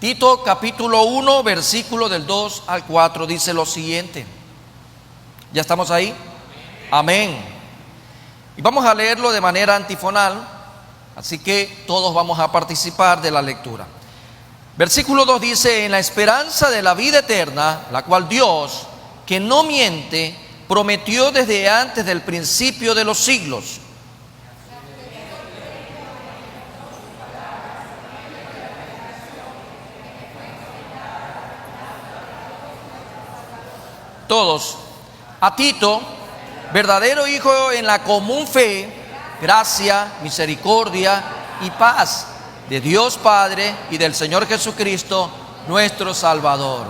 Tito capítulo 1, versículo del 2 al 4 dice lo siguiente. ¿Ya estamos ahí? Amén. Y vamos a leerlo de manera antifonal, así que todos vamos a participar de la lectura. Versículo 2 dice: en la esperanza de la vida eterna, la cual Dios, que no miente, prometió desde antes del principio de los siglos. Todos. A Tito, verdadero hijo en la común fe, gracia, misericordia y paz de Dios Padre y del Señor Jesucristo, nuestro Salvador.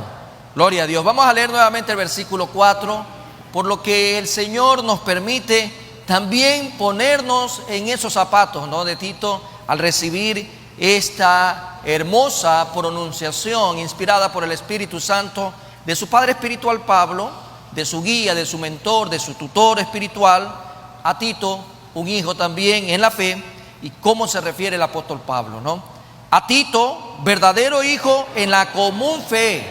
Gloria a Dios. Vamos a leer nuevamente el versículo 4, por lo que el Señor nos permite también ponernos en esos zapatos, ¿no?, de Tito, al recibir esta hermosa pronunciación inspirada por el Espíritu Santo de su padre espiritual Pablo, de su guía, de su mentor, de su tutor espiritual, a Tito, un hijo también en la fe. Y cómo se refiere el apóstol Pablo, ¿no? A Tito, verdadero hijo en la común fe,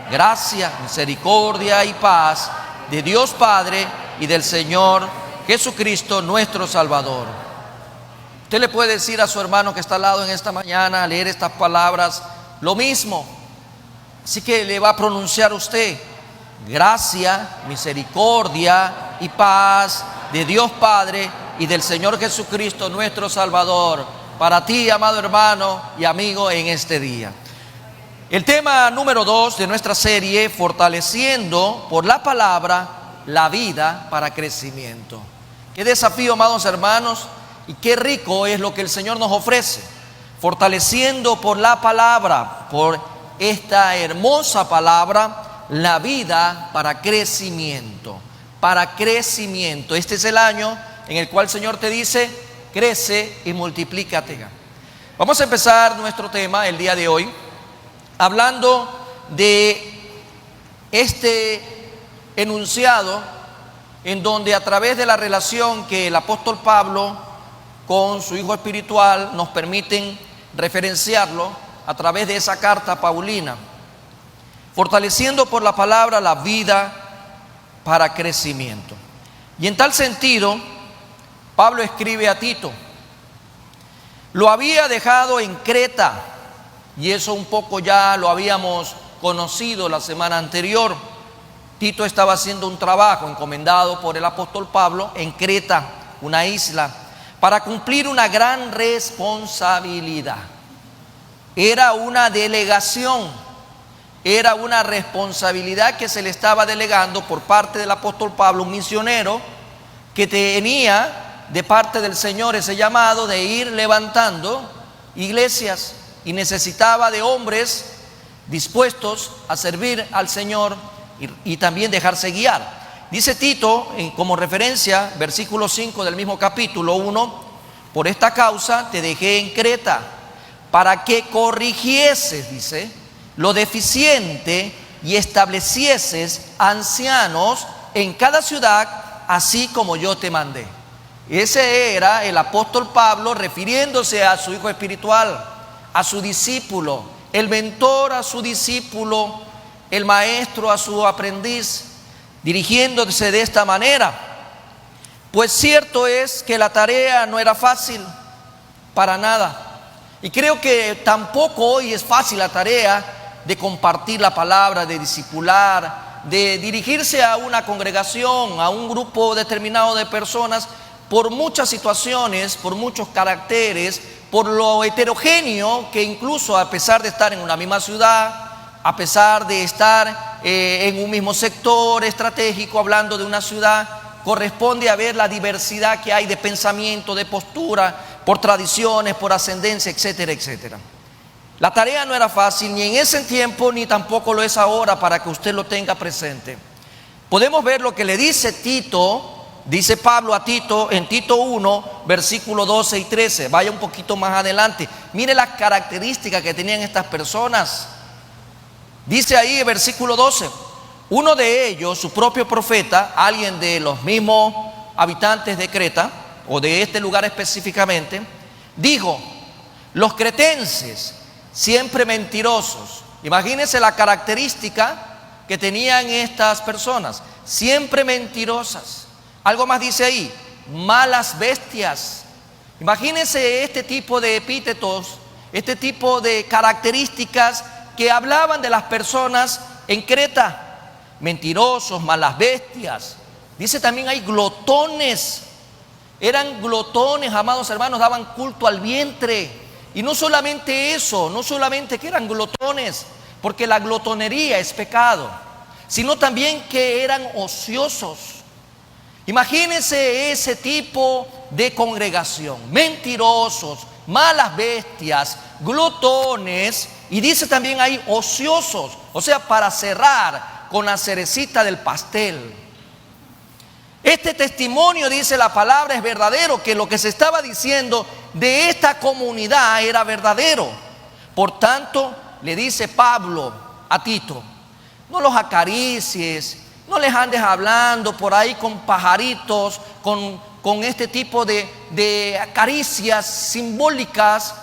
gracia, misericordia y paz de Dios Padre y del Señor Jesucristo, nuestro Salvador. Usted le puede decir a su hermano que está al lado en esta mañana, al leer estas palabras, lo mismo. Así que le va a pronunciar usted: gracia, misericordia y paz de Dios Padre y del Señor Jesucristo, nuestro Salvador, para ti, amado hermano y amigo, en este día. El tema número 2 de nuestra serie: fortaleciendo por la palabra la vida para crecimiento. Qué desafío, amados hermanos, y qué rico es lo que el Señor nos ofrece. Fortaleciendo por la palabra, por esta hermosa palabra, la vida para crecimiento, para crecimiento. Este es el año en el cual el Señor te dice: crece y multiplícate. Vamos a empezar nuestro tema el día de hoy hablando de este enunciado, en donde a través de la relación que el apóstol Pablo con su hijo espiritual nos permiten referenciarlo a través de esa carta paulina, fortaleciendo por la palabra la vida para crecimiento. Y en tal sentido, Pablo escribe a Tito: lo había dejado en Creta, y eso un poco ya lo habíamos conocido la semana anterior. Tito estaba haciendo un trabajo encomendado por el apóstol Pablo en Creta, una isla, para cumplir una gran responsabilidad. Era una delegación, era una responsabilidad que se le estaba delegando por parte del apóstol Pablo, un misionero que tenía de parte del Señor ese llamado de ir levantando iglesias, y necesitaba de hombres dispuestos a servir al Señor y también dejarse guiar. Dice Tito, como referencia, versículo 5 del mismo capítulo 1: por esta causa te dejé en Creta, para que corrigieses, dice, lo deficiente y establecieses ancianos en cada ciudad, así como yo te mandé. Ese era el apóstol Pablo refiriéndose a su hijo espiritual, a su discípulo, el mentor a su discípulo, el maestro a su aprendiz, dirigiéndose de esta manera. Pues cierto es que la tarea no era fácil, para nada. Y creo que tampoco hoy es fácil la tarea de compartir la palabra, de discipular, de dirigirse a una congregación, a un grupo determinado de personas, por muchas situaciones, por muchos caracteres, por lo heterogéneo que incluso, a pesar de estar en una misma ciudad, a pesar de estar en un mismo sector estratégico, hablando de una ciudad, corresponde a ver la diversidad que hay de pensamiento, de postura, por tradiciones, por ascendencia, etcétera, etcétera. La tarea no era fácil, ni en ese tiempo, ni tampoco lo es ahora, para que usted lo tenga presente. Podemos ver lo que le dice Tito Dice Pablo a Tito en Tito 1, versículos 12 y 13. Vaya un poquito más adelante. Mire las características que tenían estas personas. Dice ahí, versículo 12, uno de ellos, su propio profeta, alguien de los mismos habitantes de Creta, o de este lugar específicamente, dijo: los cretenses, siempre mentirosos. Imagínense la característica que tenían estas personas, siempre mentirosas. Algo más dice ahí, malas bestias. Imagínense este tipo de epítetos, este tipo de características que hablaban de las personas en Creta. Mentirosos, malas bestias. Dice también hay glotones. Eran glotones, amados hermanos, daban culto al vientre. Y no solamente eso, no solamente que eran glotones, porque la glotonería es pecado, sino también que eran ociosos. Imagínense ese tipo de congregación: mentirosos, malas bestias, glotones, y dice también ahí ociosos, o sea, para cerrar con la cerecita del pastel. Este testimonio, dice la palabra, es verdadero, que lo que se estaba diciendo de esta comunidad era verdadero. Por tanto, le dice Pablo a Tito: no los acaricies, no les andes hablando por ahí con pajaritos, con este tipo de caricias simbólicas,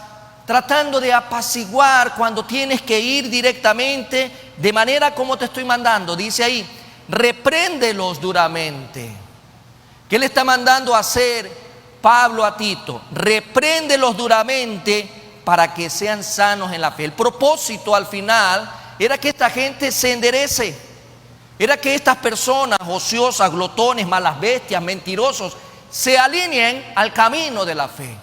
tratando de apaciguar cuando tienes que ir directamente de manera como te estoy mandando. Dice ahí, repréndelos duramente. ¿Qué le está mandando a hacer Pablo a Tito? Repréndelos duramente para que sean sanos en la fe. El propósito al final era que esta gente se enderece, era que estas personas ociosas, glotones, malas bestias, mentirosos, se alineen al camino de la fe.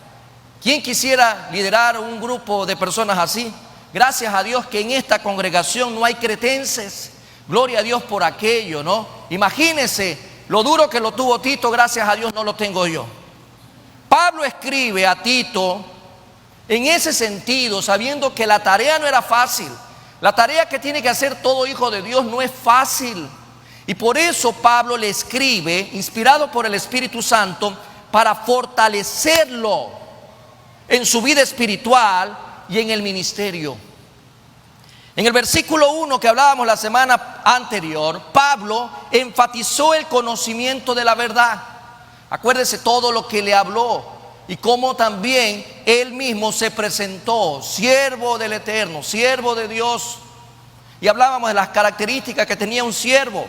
¿Quién quisiera liderar un grupo de personas así? Gracias a Dios que en esta congregación no hay cretenses. Gloria a Dios por aquello, ¿no? Imagínense lo duro que lo tuvo Tito, gracias a Dios no lo tengo yo. Pablo escribe a Tito en ese sentido, sabiendo que la tarea no era fácil. La tarea que tiene que hacer todo hijo de Dios no es fácil. Y por eso Pablo le escribe, inspirado por el Espíritu Santo, para fortalecerlo en su vida espiritual y en el ministerio. En el versículo 1 que hablábamos la semana anterior, Pablo enfatizó el conocimiento de la verdad. Acuérdese todo lo que le habló y cómo también él mismo se presentó, siervo del Eterno, siervo de Dios. Y hablábamos de las características que tenía un siervo.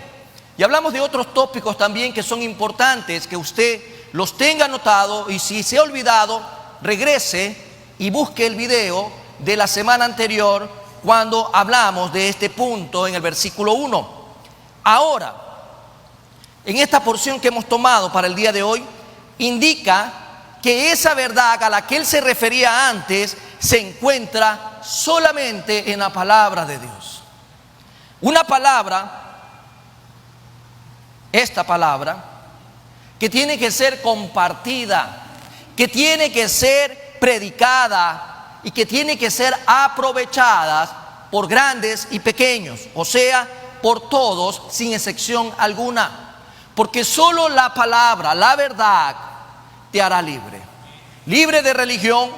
Y hablamos de otros tópicos también que son importantes, que usted los tenga anotado, y si se ha olvidado, regrese y busque el video de la semana anterior cuando hablamos de este punto en el versículo 1. Ahora, en esta porción que hemos tomado para el día de hoy, indica que esa verdad a la que él se refería antes se encuentra solamente en la palabra de Dios. Una palabra, esta palabra, que tiene que ser compartida, que tiene que ser predicada y que tiene que ser aprovechada por grandes y pequeños, o sea, por todos sin excepción alguna. Porque solo la palabra, la verdad, te hará libre. Libre de religión,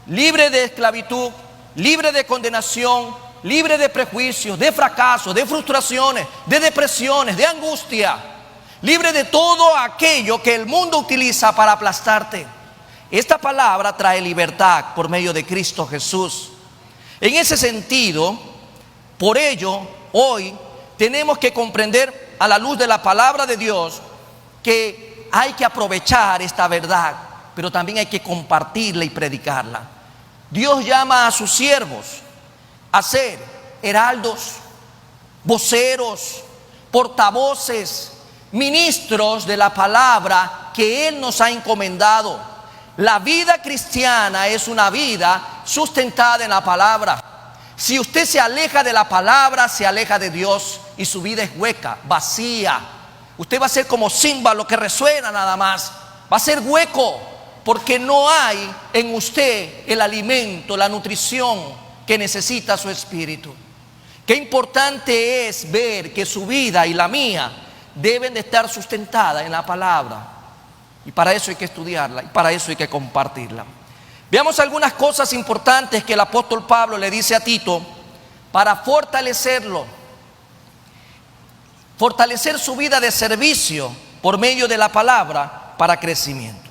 libre de esclavitud, libre de condenación, libre de prejuicios, de fracasos, de frustraciones, de depresiones, de angustia. Libre de todo aquello que el mundo utiliza para aplastarte. Esta palabra trae libertad por medio de Cristo Jesús. En ese sentido, por ello, hoy tenemos que comprender a la luz de la palabra de Dios que hay que aprovechar esta verdad, pero también hay que compartirla y predicarla. Dios llama a sus siervos a ser heraldos, voceros, portavoces, ministros de la palabra que Él nos ha encomendado. La vida cristiana es una vida sustentada en la palabra. Si usted se aleja de la palabra, se aleja de Dios y su vida es hueca, vacía. Usted va a ser como címbalo que resuena nada más. Va a ser hueco porque no hay en usted el alimento, la nutrición que necesita su espíritu. Qué importante es ver que su vida y la mía deben de estar sustentadas en la palabra. Y para eso hay que estudiarla y para eso hay que compartirla. Veamos algunas cosas importantes que el apóstol Pablo le dice a Tito para fortalecerlo. Fortalecer su vida de servicio por medio de la palabra para crecimiento.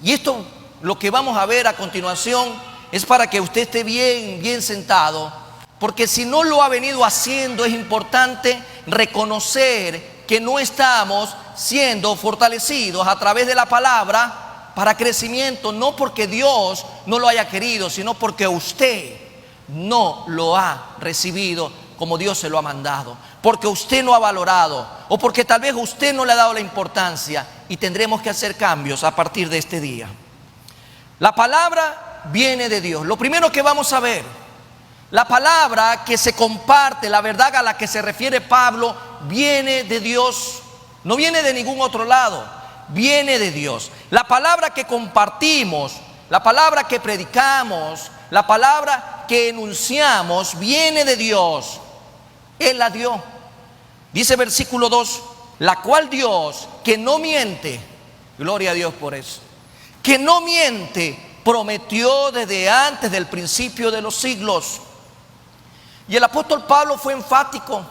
Y esto, lo que vamos a ver a continuación, es para que usted esté bien sentado, porque si no lo ha venido haciendo, es importante reconocer que no estamos siendo fortalecidos a través de la palabra para crecimiento, no porque Dios no lo haya querido, sino porque usted no lo ha recibido como Dios se lo ha mandado, porque usted no ha valorado, o porque tal vez usted no le ha dado la importancia, y tendremos que hacer cambios a partir de este día. La palabra viene de Dios. Lo primero que vamos a ver, la palabra que se comparte, la verdad a la que se refiere Pablo, viene de Dios, no viene de ningún otro lado, viene de Dios. La palabra que compartimos, la palabra que predicamos, la palabra que enunciamos, viene de Dios. Él la dio. Dice versículo 2, la cual Dios, que no miente, gloria a Dios por eso, que no miente, prometió desde antes del principio de los siglos. Y el apóstol Pablo fue enfático.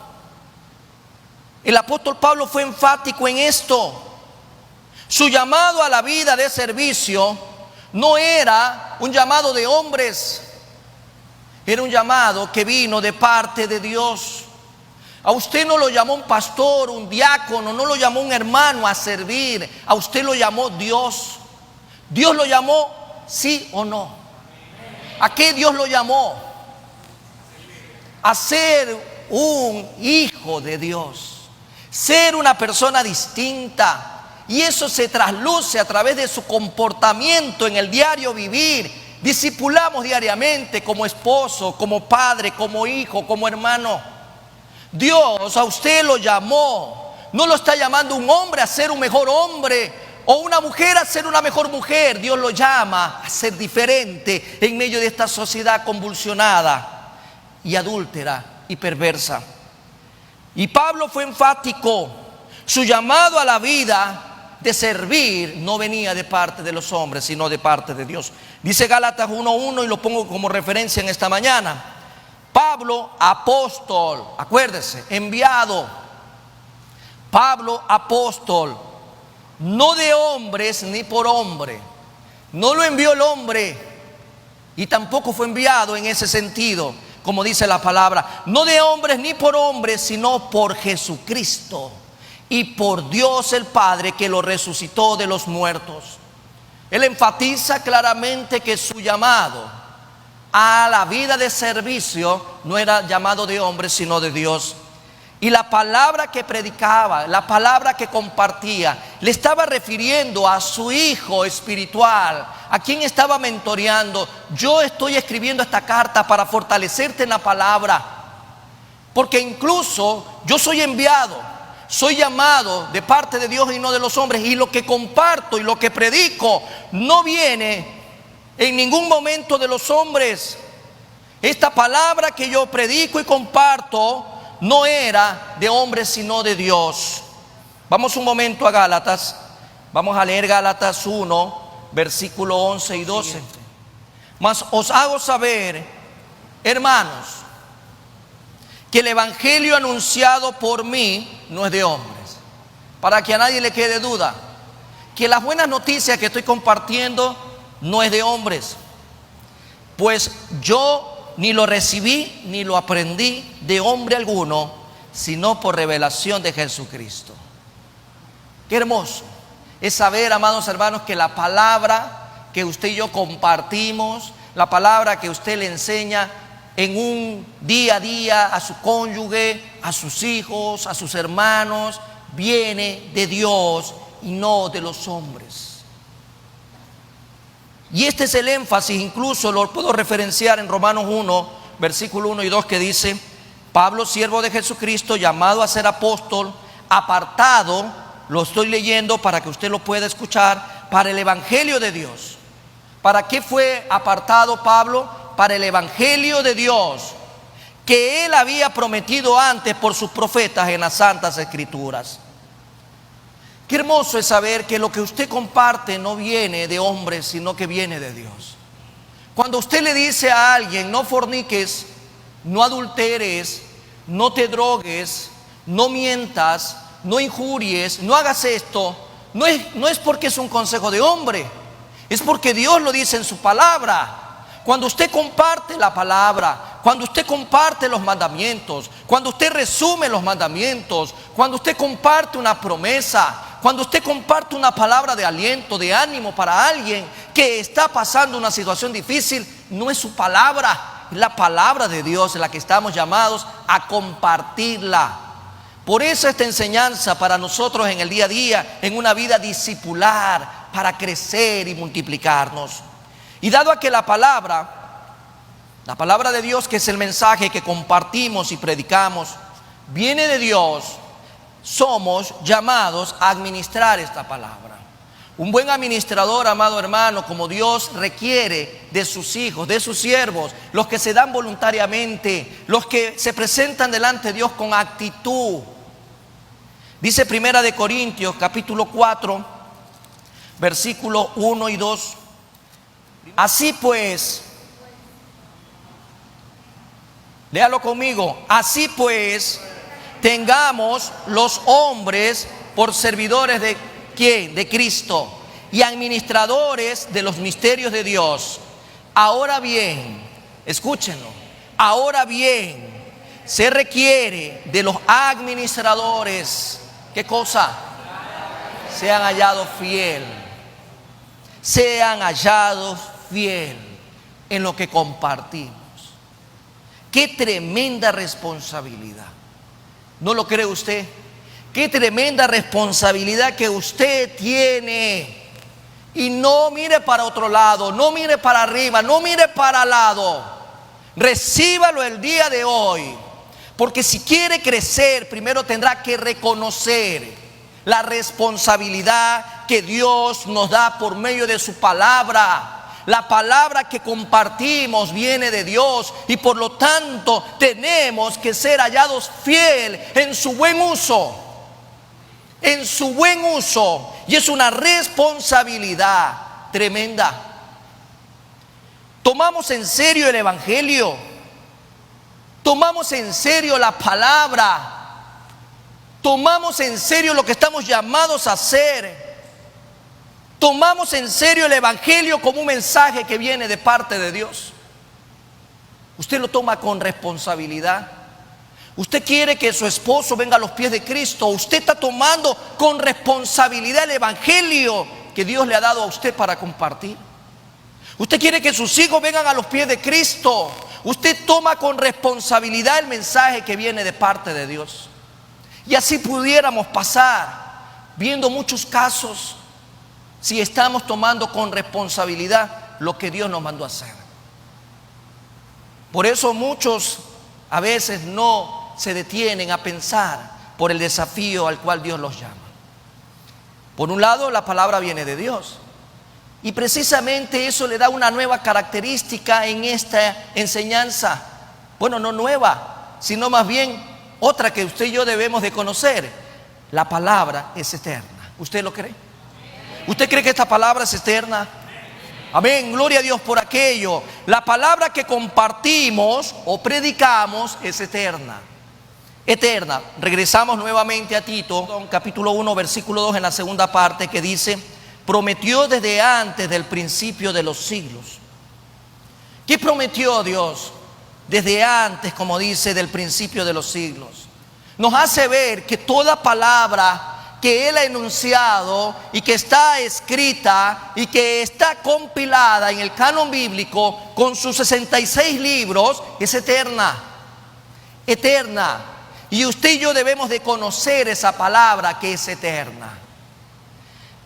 El apóstol Pablo fue enfático en esto. Su llamado a la vida de servicio no era un llamado de hombres, era un llamado que vino de parte de Dios. A usted no lo llamó un pastor, un diácono, no lo llamó un hermano a servir. A usted lo llamó Dios. Dios lo llamó, sí o no. ¿A qué Dios lo llamó? A ser un hijo de Dios, ser una persona distinta. Y eso se trasluce a través de su comportamiento en el diario vivir. Discipulamos diariamente como esposo, como padre, como hijo, como hermano. Dios a usted lo llamó. No lo está llamando un hombre a ser un mejor hombre o una mujer a ser una mejor mujer. Dios lo llama a ser diferente en medio de esta sociedad convulsionada y adúltera y perversa. Y Pablo fue enfático. Su llamado a la vida de servir no venía de parte de los hombres, sino de parte de Dios. Dice Gálatas 1:1, y lo pongo como referencia en esta mañana. Pablo, apóstol, acuérdese, enviado. Pablo, apóstol, no de hombres ni por hombre. No lo envió el hombre y tampoco fue enviado en ese sentido, como dice la palabra. No de hombres ni por hombres, sino por Jesucristo y por Dios el Padre, que lo resucitó de los muertos. Él enfatiza claramente que su llamado a la vida de servicio no era llamado de hombres, sino de Dios. Y la palabra que predicaba, la palabra que compartía, le estaba refiriendo a su hijo espiritual, a quien estaba mentoreando. Yo estoy escribiendo esta carta para fortalecerte en la palabra, porque incluso yo soy enviado, soy llamado de parte de Dios y no de los hombres, y lo que comparto y lo que predico no viene en ningún momento de los hombres. Esta palabra que yo predico y comparto no era de hombres, sino de Dios. Vamos un momento a Gálatas. Vamos a leer Gálatas 1, versículo 11 y 12. Mas os hago saber, hermanos, que el evangelio anunciado por mí no es de hombres, para que a nadie le quede duda, que las buenas noticias que estoy compartiendo no es de hombres, pues yo ni lo recibí ni lo aprendí de hombre alguno, sino por revelación de Jesucristo. Qué hermoso es saber, amados hermanos, que la palabra que usted y yo compartimos, la palabra que usted le enseña en un día a día a su cónyuge, a sus hijos, a sus hermanos, viene de Dios y no de los hombres. Y este es el énfasis, incluso lo puedo referenciar en Romanos 1, versículo 1 y 2, que dice: Pablo, siervo de Jesucristo, llamado a ser apóstol, apartado, lo estoy leyendo para que usted lo pueda escuchar, para el evangelio de Dios. ¿Para qué fue apartado Pablo? Para el evangelio de Dios, que él había prometido antes por sus profetas en las santas escrituras. Qué hermoso es saber que lo que usted comparte no viene de hombres, sino que viene de Dios. Cuando usted le dice a alguien, no forniques, no adulteres, no te drogues, no mientas, no injuries, no hagas esto, no es porque es un consejo de hombre, es porque Dios lo dice en su palabra. Cuando usted comparte la palabra, cuando usted comparte los mandamientos, cuando usted resume los mandamientos, cuando usted comparte una promesa, cuando usted comparte una palabra de aliento, de ánimo para alguien que está pasando una situación difícil, no es su palabra, es la palabra de Dios en la que estamos llamados a compartirla. Por eso esta enseñanza para nosotros en el día a día, en una vida discipular, para crecer y multiplicarnos. Y dado a que la palabra de Dios, que es el mensaje que compartimos y predicamos, viene de Dios, somos llamados a administrar esta palabra. Un buen administrador, amado hermano, como Dios requiere de sus hijos, de sus siervos, los que se dan voluntariamente, los que se presentan delante de Dios con actitud. Dice Primera de Corintios, capítulo 4, versículos 1 y 2. Así pues, léalo conmigo, así pues, tengamos los hombres por servidores de ¿quién? De Cristo y administradores de los misterios de Dios. Ahora bien, escúchenlo, ahora bien, se requiere de los administradores, ¿qué cosa? Sean hallados fiel, sean hallados fiel en lo que compartimos. Qué tremenda responsabilidad. ¿No lo cree usted? Qué tremenda responsabilidad que usted tiene. Y no mire para otro lado, no mire para arriba, no mire para al lado. Recíbalo el día de hoy. Porque si quiere crecer, primero tendrá que reconocer la responsabilidad que Dios nos da por medio de su palabra. La palabra que compartimos viene de Dios y por lo tanto tenemos que ser hallados fiel en su buen uso. En su buen uso. Y es una responsabilidad tremenda. Tomamos en serio el Evangelio. Tomamos en serio la palabra. Tomamos en serio lo que estamos llamados a hacer. Tomamos en serio el Evangelio como un mensaje que viene de parte de Dios. Usted lo toma con responsabilidad. Usted quiere que su esposo venga a los pies de Cristo. Usted está tomando con responsabilidad el Evangelio que Dios le ha dado a usted para compartir. Usted quiere que sus hijos vengan a los pies de Cristo. Usted toma con responsabilidad el mensaje que viene de parte de Dios. Y así pudiéramos pasar viendo muchos casos si estamos tomando con responsabilidad lo que Dios nos mandó a hacer. Por eso muchos a veces no se detienen a pensar por el desafío al cual Dios los llama. Por un lado, la palabra viene de Dios. Y precisamente eso le da una nueva característica en esta enseñanza. Bueno, no nueva, sino más bien otra que usted y yo debemos de conocer. La palabra es eterna. ¿Usted lo cree? ¿Usted cree que esta palabra es eterna? Amén, gloria a Dios por aquello. La palabra que compartimos o predicamos es eterna. Eterna. Regresamos nuevamente a Tito, capítulo 1, versículo 2 en la segunda parte que dice: prometió desde antes del principio de los siglos. ¿Qué prometió Dios? Desde antes, como dice, del principio de los siglos. Nos hace ver que toda palabra que Él ha enunciado y que está escrita y que está compilada en el canon bíblico con sus 66 libros es eterna. Eterna. Y usted y yo debemos de conocer esa palabra que es eterna.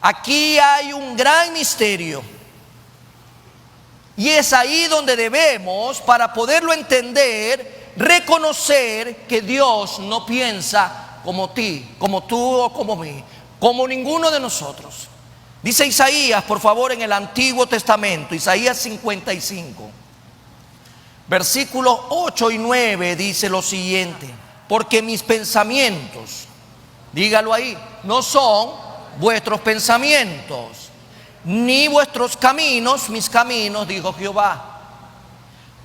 Aquí hay un gran misterio. Y es ahí donde debemos, para poderlo entender, reconocer que Dios no piensa como ti, como tú o como mí, como ninguno de nosotros. Dice Isaías, por favor, en el Antiguo Testamento, Isaías 55, versículos 8 y 9, dice lo siguiente: porque mis pensamientos, dígalo ahí, no son vuestros pensamientos, ni vuestros caminos, mis caminos, dijo Jehová.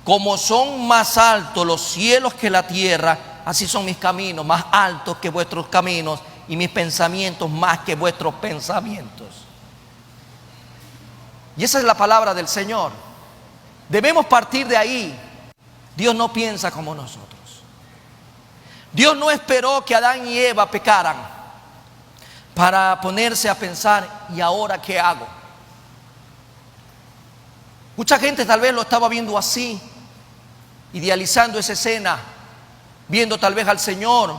Como son más altos los cielos que la tierra, así son mis caminos, más altos que vuestros caminos, y mis pensamientos más que vuestros pensamientos. Y esa es la palabra del Señor. Debemos partir de ahí. Dios no piensa como nosotros. Dios no esperó que Adán y Eva pecaran para ponerse a pensar, ¿y ahora qué hago? Mucha gente tal vez lo estaba viendo así, idealizando esa escena, viendo tal vez al Señor,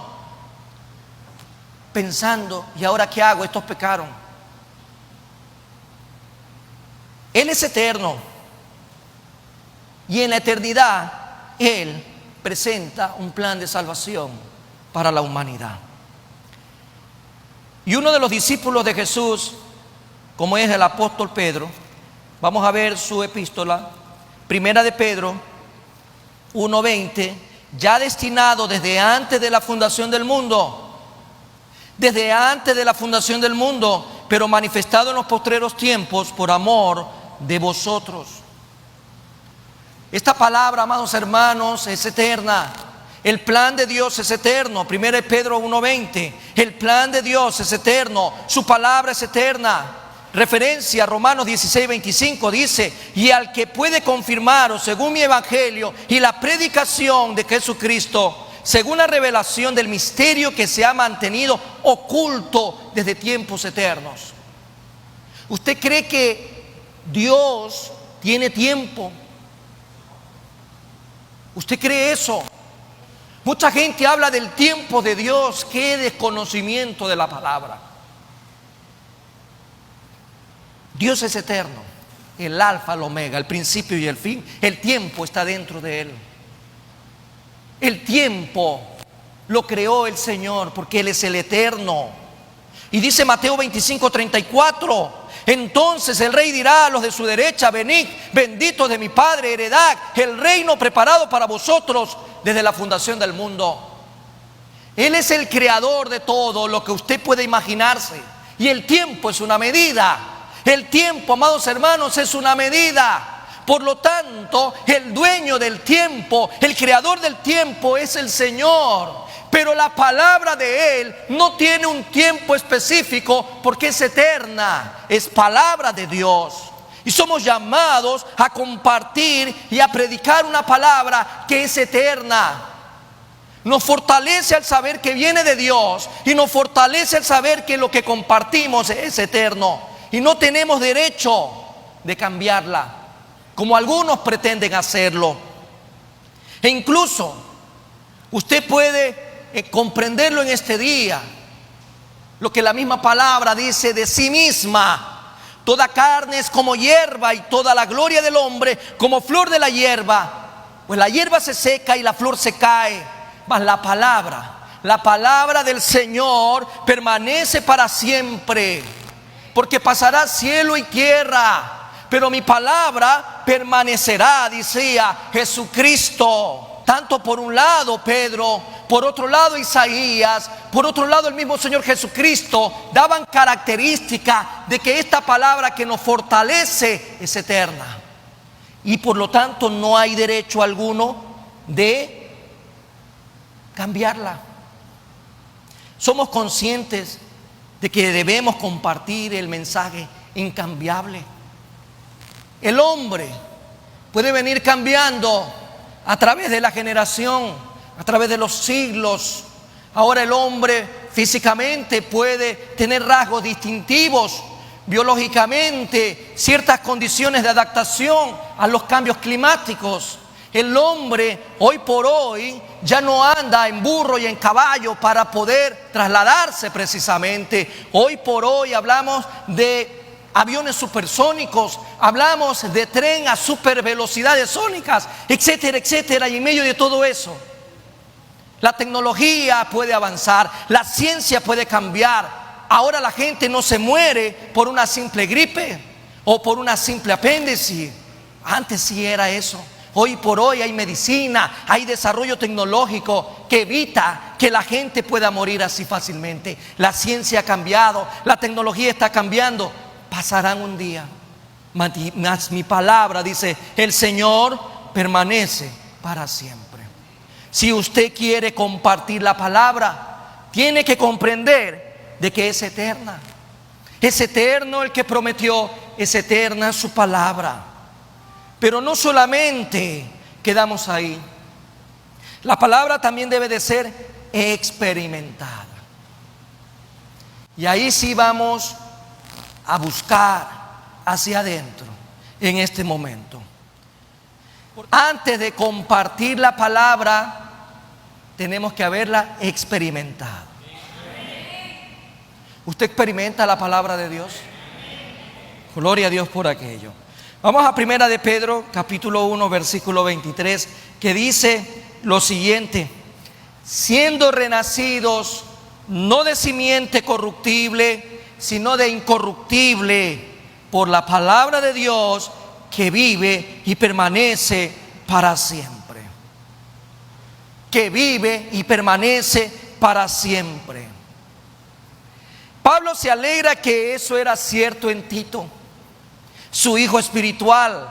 pensando, ¿y ahora qué hago? Estos pecaron. Él es eterno, y en la eternidad Él presenta un plan de salvación para la humanidad. Y uno de los discípulos de Jesús, como es el apóstol Pedro, vamos a ver su epístola, Primera de Pedro 1:20, ya destinado desde antes de la fundación del mundo, desde antes de la fundación del mundo, pero manifestado en los postreros tiempos por amor de vosotros. Esta palabra, amados hermanos, es eterna. El plan de Dios es eterno. 1 Pedro 1:20. El plan de Dios es eterno. Su palabra es eterna. Referencia a Romanos 16:25 dice: y al que puede confirmaros según mi evangelio y la predicación de Jesucristo, según la revelación del misterio que se ha mantenido oculto desde tiempos eternos. ¿Usted cree que Dios tiene tiempo? ¿Usted cree eso? Mucha gente habla del tiempo de Dios. Qué desconocimiento de la palabra. Dios es eterno, el alfa, el omega, el principio y el fin. El tiempo está dentro de Él. El tiempo lo creó el Señor porque Él es el eterno. Y dice Mateo 25:34: entonces el rey dirá a los de su derecha: venid, benditos de mi Padre, heredad el reino preparado para vosotros desde la fundación del mundo. Él es el creador de todo lo que usted puede imaginarse. Y el tiempo es una medida. El tiempo, amados hermanos, es una medida. Por lo tanto, el dueño del tiempo, el creador del tiempo es el Señor. Pero la palabra de Él no tiene un tiempo específico porque es eterna, es palabra de Dios. Y somos llamados a compartir y a predicar una palabra que es eterna. Nos fortalece al saber que viene de Dios y nos fortalece al saber que lo que compartimos es eterno. Y no tenemos derecho de cambiarla, como algunos pretenden hacerlo. E incluso usted puede comprenderlo en este día, lo que la misma palabra dice de sí misma: toda carne es como hierba y toda la gloria del hombre como flor de la hierba. Pues la hierba se seca y la flor se cae, mas la palabra del Señor permanece para siempre. Porque pasará cielo y tierra, pero mi palabra permanecerá, decía Jesucristo. Tanto por un lado Pedro, por otro lado Isaías, por otro lado el mismo Señor Jesucristo daban características de que esta palabra que nos fortalece es eterna. Y por lo tanto no hay derecho alguno de cambiarla. Somos conscientes de que debemos compartir el mensaje incambiable. El hombre puede venir cambiando a través de la generación, a través de los siglos. Ahora el hombre físicamente puede tener rasgos distintivos, biológicamente ciertas condiciones de adaptación a los cambios climáticos. El hombre hoy por hoy ya no anda en burro y en caballo para poder trasladarse precisamente. Hoy por hoy hablamos de aviones supersónicos, hablamos de tren a supervelocidades sónicas, etcétera, etcétera. Y en medio de todo eso, la tecnología puede avanzar, la ciencia puede cambiar. Ahora la gente no se muere por una simple gripe o por una simple apéndice. Antes sí era eso. Hoy por hoy hay medicina, hay desarrollo tecnológico que evita que la gente pueda morir así fácilmente. La ciencia ha cambiado, la tecnología está cambiando. Pasarán un día, mas mi palabra, dice, el Señor permanece para siempre. Si usted quiere compartir la palabra, tiene que comprender de que es eterna. Es eterno el que prometió, es eterna su palabra. Pero no solamente quedamos ahí. La palabra también debe de ser experimentada. Y ahí sí vamos a buscar hacia adentro en este momento. Antes de compartir la palabra, tenemos que haberla experimentado. ¿Usted experimenta la palabra de Dios? Gloria a Dios por aquello. Vamos a Primera de Pedro, capítulo 1, versículo 23, que dice lo siguiente: siendo renacidos no de simiente corruptible, sino de incorruptible, por la palabra de Dios que vive y permanece para siempre. Que vive y permanece para siempre. Pablo se alegra que eso era cierto en Tito, su hijo espiritual.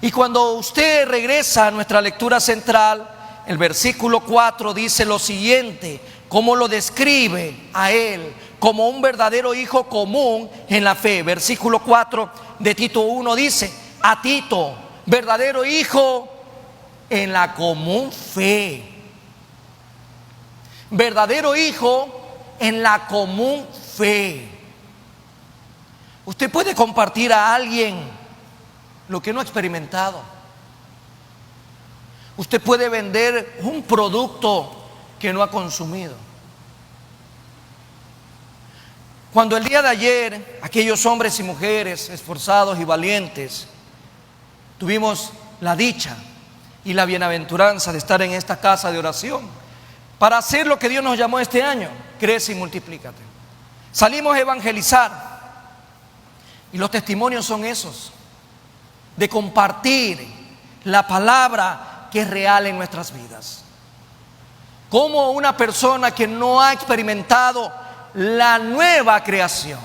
Y cuando usted regresa a nuestra lectura central, el versículo 4 dice lo siguiente, cómo lo describe a él como un verdadero hijo común en la fe. Versículo 4 de Tito 1 dice: a Tito, verdadero hijo en la común fe. Verdadero hijo en la común fe. Usted puede compartir a alguien lo que no ha experimentado. Usted puede vender un producto que no ha consumido. Cuando el día de ayer aquellos hombres y mujeres esforzados y valientes tuvimos la dicha y la bienaventuranza de estar en esta casa de oración para hacer lo que Dios nos llamó este año: crece y multiplícate. Salimos a evangelizar. Y los testimonios son esos, de compartir la palabra que es real en nuestras vidas. Como una persona que no ha experimentado la nueva creación,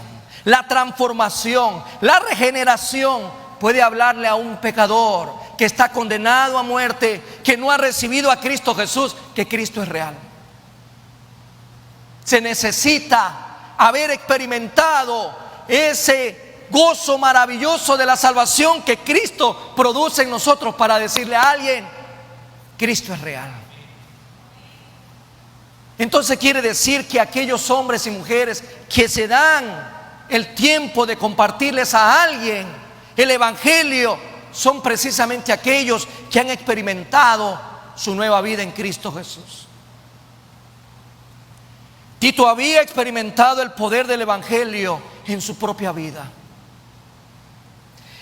la transformación, la regeneración, puede hablarle a un pecador que está condenado a muerte, que no ha recibido a Cristo Jesús, que Cristo es real. Se necesita haber experimentado ese gozo maravilloso de la salvación que Cristo produce en nosotros para decirle a alguien: Cristo es real. Entonces quiere decir que aquellos hombres y mujeres que se dan el tiempo de compartirles a alguien el evangelio son precisamente aquellos que han experimentado su nueva vida en Cristo Jesús. Tito había experimentado el poder del evangelio en su propia vida.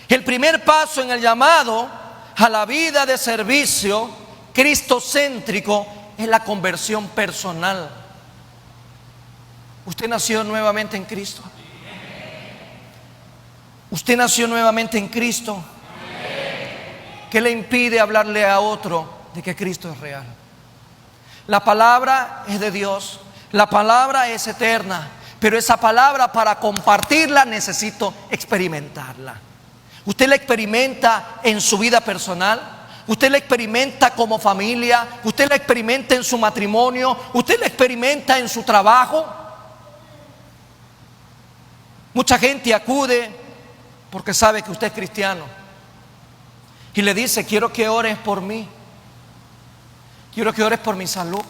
El primer paso en el llamado a la vida de servicio cristocéntrico es la conversión personal. Usted nació nuevamente en Cristo. Usted nació nuevamente en Cristo. ¿Qué le impide hablarle a otro de que Cristo es real? La palabra es de Dios, la palabra es eterna, pero esa palabra, para compartirla, necesito experimentarla. Usted la experimenta en su vida personal, usted la experimenta como familia, usted la experimenta en su matrimonio, usted la experimenta en su trabajo. Mucha gente acude porque sabe que usted es cristiano y le dice: quiero que ores por mí, quiero que ores por mi salud,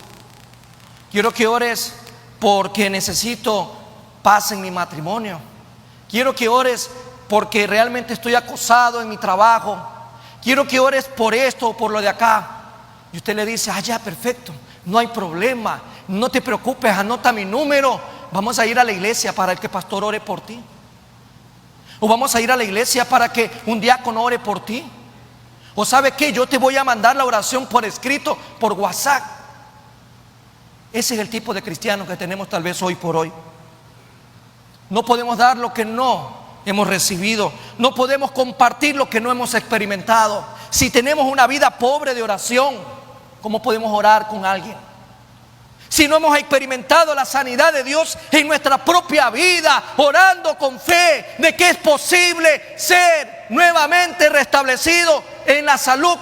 quiero que ores porque necesito paz en mi matrimonio, quiero que ores porque realmente estoy acosado en mi trabajo, quiero que ores por esto o por lo de acá. Y usted le dice: ah, ya, perfecto, no hay problema, no te preocupes, anota mi número, vamos a ir a la iglesia para que el pastor ore por ti, o vamos a ir a la iglesia para que un diácono ore por ti, o ¿sabe qué? Yo te voy a mandar la oración por escrito, por WhatsApp. Ese es el tipo de cristiano que tenemos tal vez hoy por hoy. No podemos dar lo que no hemos recibido, no podemos compartir lo que no hemos experimentado. si tenemos una vida pobre de oración, ¿cómo podemos orar con alguien? Si no hemos experimentado la sanidad de Dios en nuestra propia vida, orando con fe de que es posible ser nuevamente restablecido en la salud,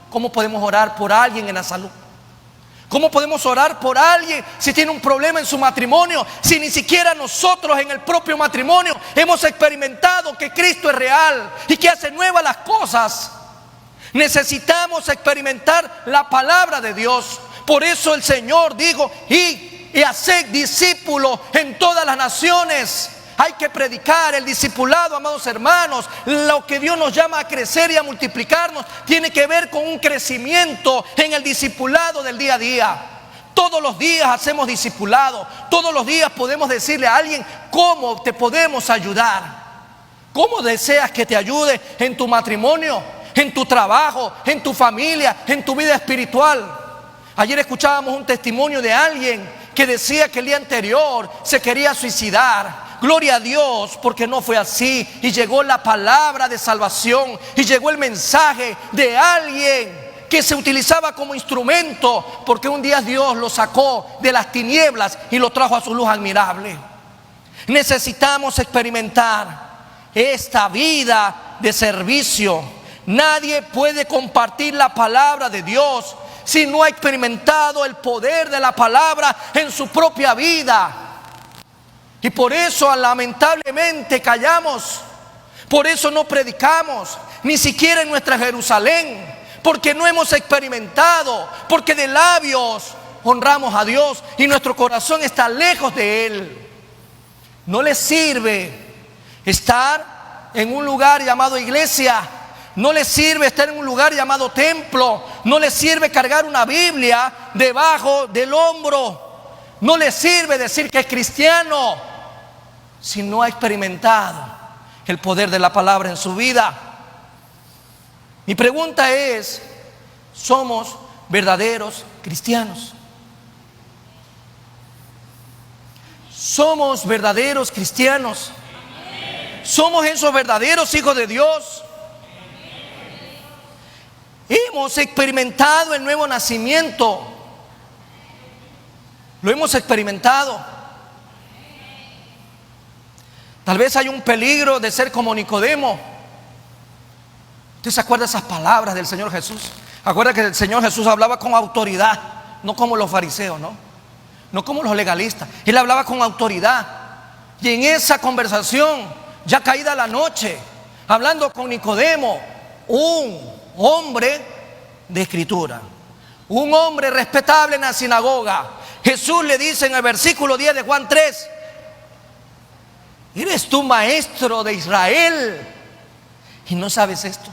¿cómo podemos orar por alguien en la salud? ¿Cómo podemos orar por alguien si tiene un problema en su matrimonio? Si ni siquiera nosotros en el propio matrimonio hemos experimentado que Cristo es real y que hace nuevas las cosas. Necesitamos experimentar la palabra de Dios. Por eso el Señor dijo: y haced discípulos en todas las naciones. Hay que predicar el discipulado, amados hermanos. Lo que Dios nos llama a crecer y a multiplicarnos tiene que ver con un crecimiento en el discipulado del día a día. Todos los días hacemos discipulado. Todos los días podemos decirle a alguien cómo te podemos ayudar. ¿Cómo deseas que te ayude en tu matrimonio, en tu trabajo, en tu familia, en tu vida espiritual? Ayer escuchábamos un testimonio de alguien que decía que el día anterior se quería suicidar. Gloria a Dios, porque no fue así. Y llegó la palabra de salvación, y llegó el mensaje de alguien que se utilizaba como instrumento, porque un día Dios lo sacó de las tinieblas y lo trajo a su luz admirable. Necesitamos experimentar esta vida de servicio. Nadie puede compartir la palabra de Dios si no ha experimentado el poder de la palabra en su propia vida. Y por eso lamentablemente callamos. Por eso no predicamos, ni siquiera en nuestra Jerusalén, porque no hemos experimentado, porque de labios honramos a Dios y nuestro corazón está lejos de Él. No le sirve estar en un lugar llamado iglesia. No le sirve estar en un lugar llamado templo. No le sirve cargar una Biblia debajo del hombro. No le sirve decir que es cristiano si no ha experimentado el poder de la palabra en su vida. Mi pregunta es: ¿somos verdaderos cristianos? ¿Somos verdaderos cristianos? ¿Somos esos verdaderos hijos de Dios? Hemos experimentado el nuevo nacimiento. Lo hemos experimentado. Tal vez hay un peligro de ser como Nicodemo. ¿Usted se acuerda de esas palabras del Señor Jesús? Acuerda que el Señor Jesús hablaba con autoridad, no como los fariseos, no como los legalistas. Él hablaba con autoridad. Y en esa conversación, ya caída la noche, hablando con Nicodemo, un hombre de escritura, un hombre respetable en la sinagoga, Jesús le dice en el versículo 10 de Juan 3: ¿eres tú maestro de Israel y no sabes esto?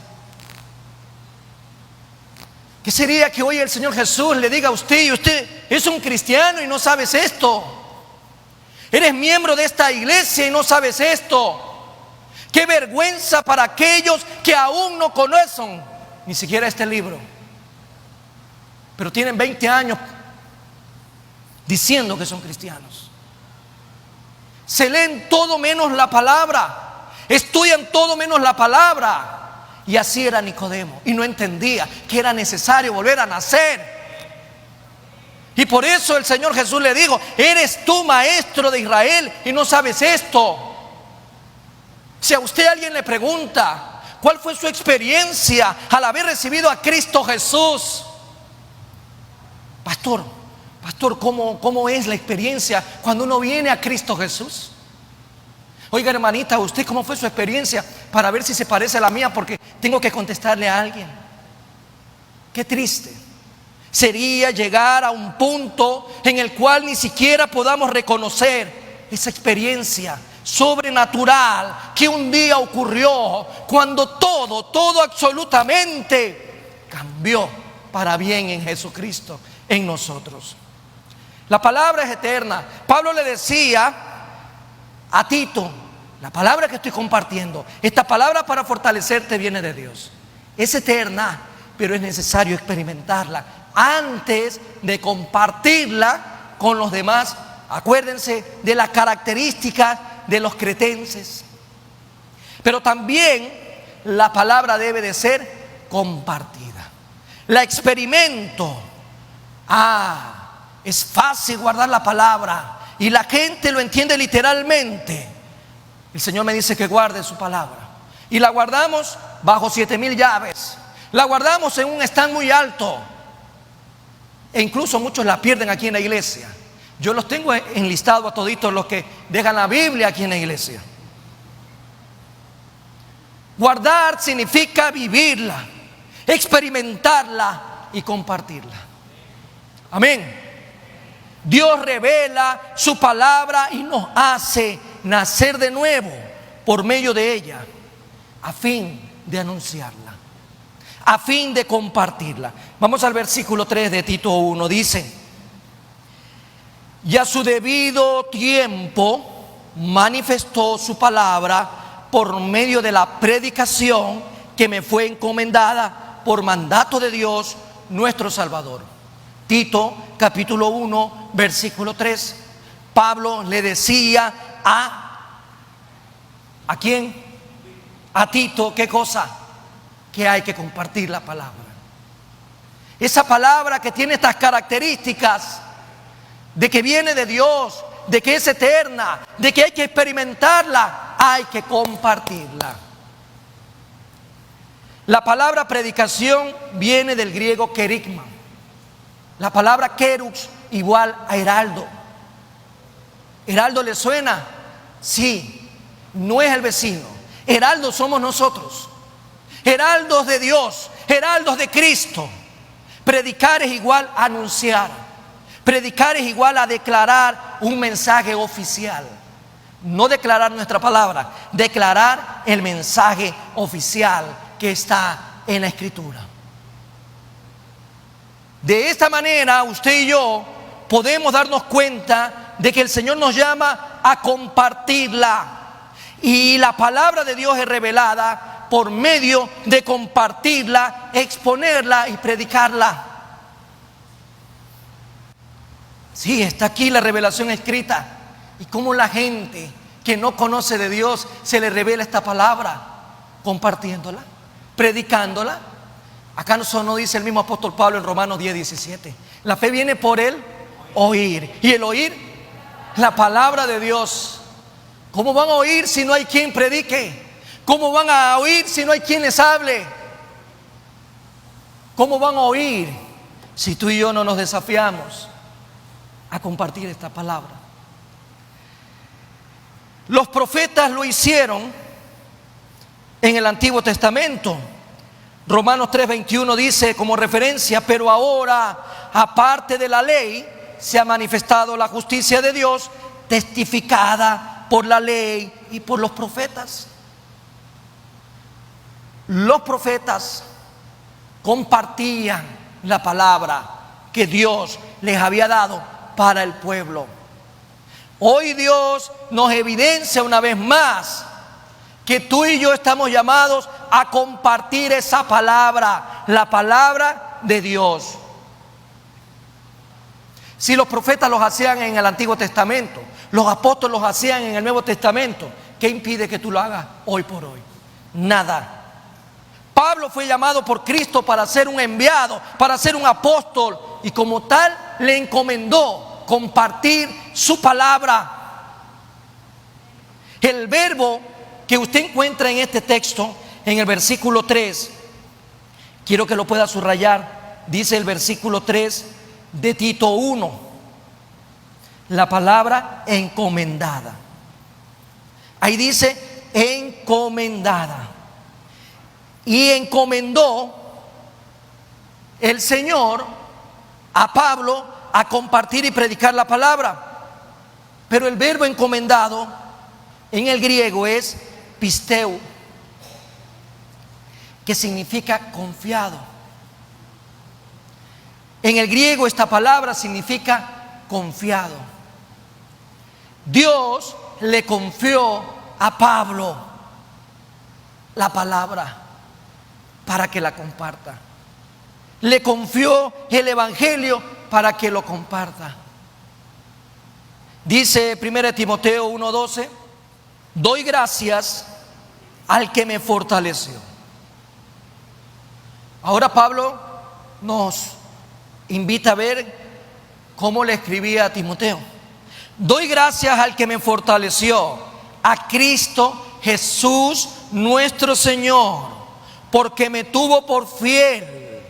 ¿Qué sería que hoy el Señor Jesús le diga a usted: y usted es un cristiano y no sabes esto? ¿Eres miembro de esta iglesia y no sabes esto? ¡Qué vergüenza para aquellos que aún no conocen ni siquiera este libro, pero tienen 20 años diciendo que son cristianos! Se leen todo menos la palabra, estudian todo menos la palabra. Y así era Nicodemo, y no entendía que era necesario volver a nacer. Y por eso el Señor Jesús le dijo: ¿eres tú maestro de Israel y no sabes esto? Si a usted alguien le pregunta cuál fue su experiencia al haber recibido a Cristo Jesús: Pastor, ¿cómo es la experiencia cuando uno viene a Cristo Jesús? Oiga, hermanita, ¿usted cómo fue su experiencia? Para ver si se parece a la mía, porque tengo que contestarle a alguien. Qué triste sería llegar a un punto en el cual ni siquiera podamos reconocer esa experiencia sobrenatural que un día ocurrió, cuando todo absolutamente cambió para bien en Jesucristo, en nosotros. La palabra es eterna. Pablo le decía a Tito: la palabra que estoy compartiendo, esta palabra para fortalecerte viene de Dios. Es eterna, pero es necesario experimentarla antes de compartirla con los demás. Acuérdense de las características de los cretenses. Pero también la palabra debe de ser compartida. La experimento. Es fácil guardar la palabra y la gente lo entiende literalmente. El Señor me dice que guarde su palabra y la guardamos bajo 7,000 llaves. La guardamos en un stand muy alto e incluso muchos la pierden aquí en la iglesia. Yo los tengo enlistados a toditos los que dejan la Biblia aquí en la iglesia. Guardar significa vivirla, experimentarla y compartirla. Amén. Dios revela su palabra y nos hace nacer de nuevo por medio de ella, a fin de anunciarla, a fin de compartirla. Vamos al versículo 3 de Tito 1, dice: y a su debido tiempo manifestó su palabra por medio de la predicación que me fue encomendada por mandato de Dios nuestro Salvador. Tito capítulo 1 versículo 3. Pablo le decía ¿a quién? A Tito, ¿qué cosa? Que hay que compartir la palabra. Esa palabra que tiene estas características de que viene de Dios, de que es eterna, de que hay que experimentarla, hay que compartirla. La palabra predicación viene del griego kerigma. La palabra kerux igual a heraldo. ¿Heraldo le suena? Sí, no es el vecino. Heraldos somos nosotros. Heraldos de Dios, heraldos de Cristo. Predicar es igual a anunciar. Predicar es igual a declarar un mensaje oficial. No declarar nuestra palabra, declarar el mensaje oficial que está en la Escritura. De esta manera, usted y yo podemos darnos cuenta de que el Señor nos llama a compartirla. Y la palabra de Dios es revelada por medio de compartirla, exponerla y predicarla. Sí, está aquí la revelación escrita. Y cómo la gente que no conoce de Dios se le revela esta palabra, compartiéndola, predicándola. Acá no dice el mismo apóstol Pablo en Romanos 10:17. La fe viene por el oír. Y el oír, la palabra de Dios. ¿Cómo van a oír si no hay quien predique? ¿Cómo van a oír si no hay quien les hable? ¿Cómo van a oír si tú y yo no nos desafiamos a compartir esta palabra? Los profetas lo hicieron en el Antiguo Testamento. Romanos 3:21 dice como referencia: pero ahora, aparte de la ley, se ha manifestado la justicia de Dios, testificada por la ley y por los profetas. Los profetas compartían la palabra que Dios les había dado para el pueblo. Hoy Dios nos evidencia una vez más que tú y yo estamos llamados a compartir esa palabra, la palabra de Dios. Si los profetas los hacían en el Antiguo Testamento, los apóstoles los hacían en el Nuevo Testamento, ¿qué impide que tú lo hagas hoy por hoy? Nada. Pablo fue llamado por Cristo para ser un enviado, para ser un apóstol, y como tal le encomendó compartir su palabra. El verbo que usted encuentra en este texto, en el versículo 3, quiero que lo pueda subrayar. Dice el versículo 3 de Tito 1, la palabra encomendada. Ahí dice encomendada. Y encomendó el Señor a Pablo a compartir y predicar la palabra. Pero el verbo encomendado en el griego es pisteu, que significa confiado. En el griego esta palabra significa confiado. Dios le confió a Pablo la palabra para que la comparta. Le confió el evangelio para que lo comparta. Dice 1 Timoteo 1:12: doy gracias al que me fortaleció. Ahora Pablo nos invita a ver cómo le escribía a Timoteo. Doy gracias al que me fortaleció, a Cristo Jesús nuestro Señor, porque me tuvo por fiel,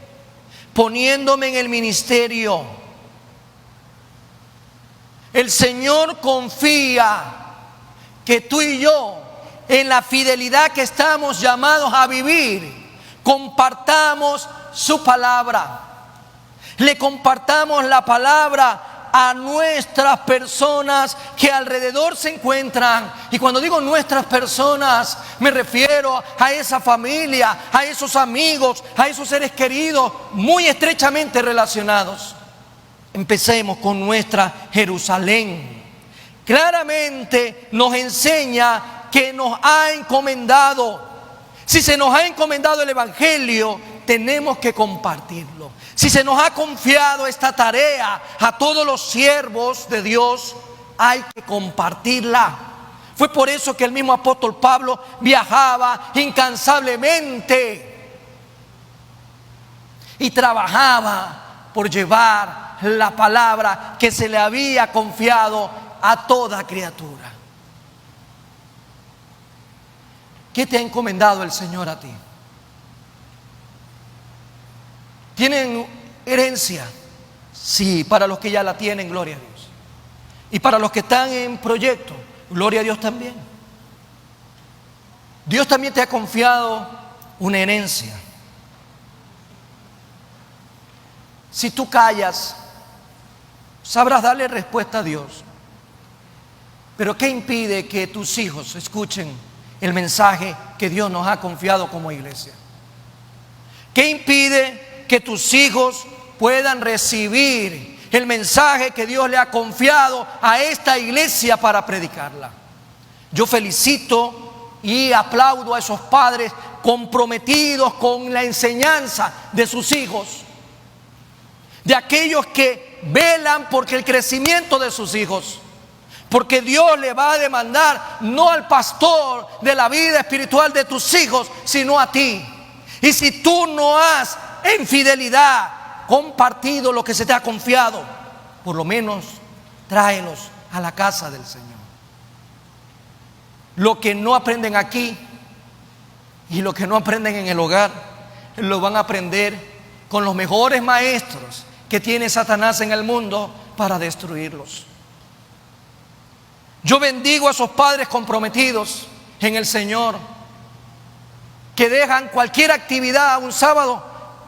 poniéndome en el ministerio. El Señor confía que tú y yo, en la fidelidad que estamos llamados a vivir, compartamos su palabra. Le compartamos la palabra a nuestras personas que alrededor se encuentran. Y cuando digo nuestras personas, me refiero a esa familia, a esos amigos, a esos seres queridos muy estrechamente relacionados. Empecemos con nuestra Jerusalén. Claramente nos enseña que nos ha encomendado. Si se nos ha encomendado el Evangelio, tenemos que compartirlo. Si se nos ha confiado esta tarea a todos los siervos de Dios, hay que compartirla. Fue por eso que el mismo apóstol Pablo viajaba incansablemente y trabajaba por llevar la palabra que se le había confiado a toda criatura. ¿Qué te ha encomendado el Señor a ti? ¿Tienen herencia? Sí, para los que ya la tienen, gloria a Dios. Y para los que están en proyecto, gloria a Dios también. Dios también te ha confiado una herencia. Si tú callas, sabrás darle respuesta a Dios. Pero ¿qué impide que tus hijos escuchen el mensaje que Dios nos ha confiado como iglesia? ¿Qué impide que tus hijos puedan recibir el mensaje que Dios le ha confiado a esta iglesia para predicarla? Yo felicito y aplaudo a esos padres comprometidos con la enseñanza de sus hijos, de aquellos que velan por el crecimiento de sus hijos. Porque Dios le va a demandar no al pastor de la vida espiritual de tus hijos, sino a ti. Y si tú no has en fidelidad compartido lo que se te ha confiado, por lo menos tráelos a la casa del Señor. Lo que no aprenden aquí y lo que no aprenden en el hogar, lo van a aprender con los mejores maestros que tiene Satanás en el mundo para destruirlos. Yo bendigo a esos padres comprometidos en el Señor, que dejan cualquier actividad un sábado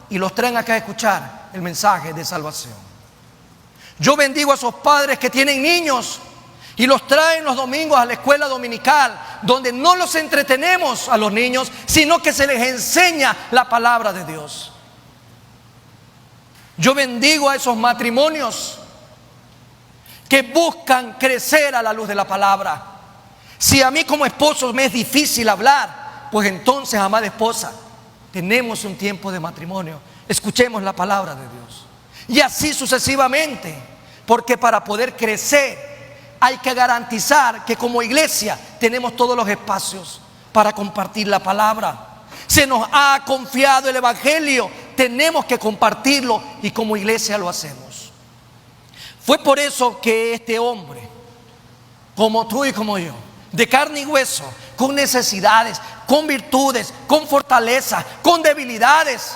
y los traen acá a escuchar el mensaje de salvación. Yo bendigo a esos padres que tienen niños y los traen los domingos a la escuela dominical, donde no los entretenemos a los niños, sino que se les enseña la palabra de Dios. Yo bendigo a esos matrimonios que buscan crecer a la luz de la palabra. Si a mí como esposo me es difícil hablar, pues entonces, amada esposa, tenemos un tiempo de matrimonio, escuchemos la palabra de Dios. Y así sucesivamente, porque para poder crecer hay que garantizar que como iglesia tenemos todos los espacios para compartir la palabra. Se nos ha confiado el Evangelio, tenemos que compartirlo y como iglesia lo hacemos. Fue por eso que este hombre, como tú y como yo, de carne y hueso, con necesidades, con virtudes, con fortaleza, con debilidades,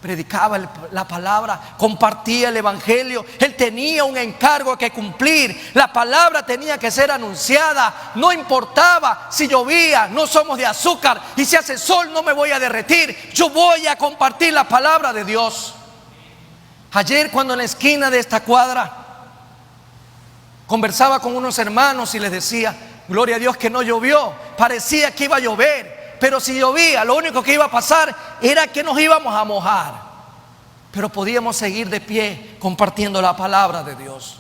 predicaba la palabra, compartía el Evangelio. Él tenía un encargo que cumplir. La palabra tenía que ser anunciada. No importaba si llovía, no somos de azúcar, y si hace sol no me voy a derretir. Yo voy a compartir la palabra de Dios. Ayer, cuando en la esquina de esta cuadra conversaba con unos hermanos y les decía, gloria a Dios que no llovió, parecía que iba a llover, pero si llovía, lo único que iba a pasar era que nos íbamos a mojar, pero podíamos seguir de pie compartiendo la palabra de Dios.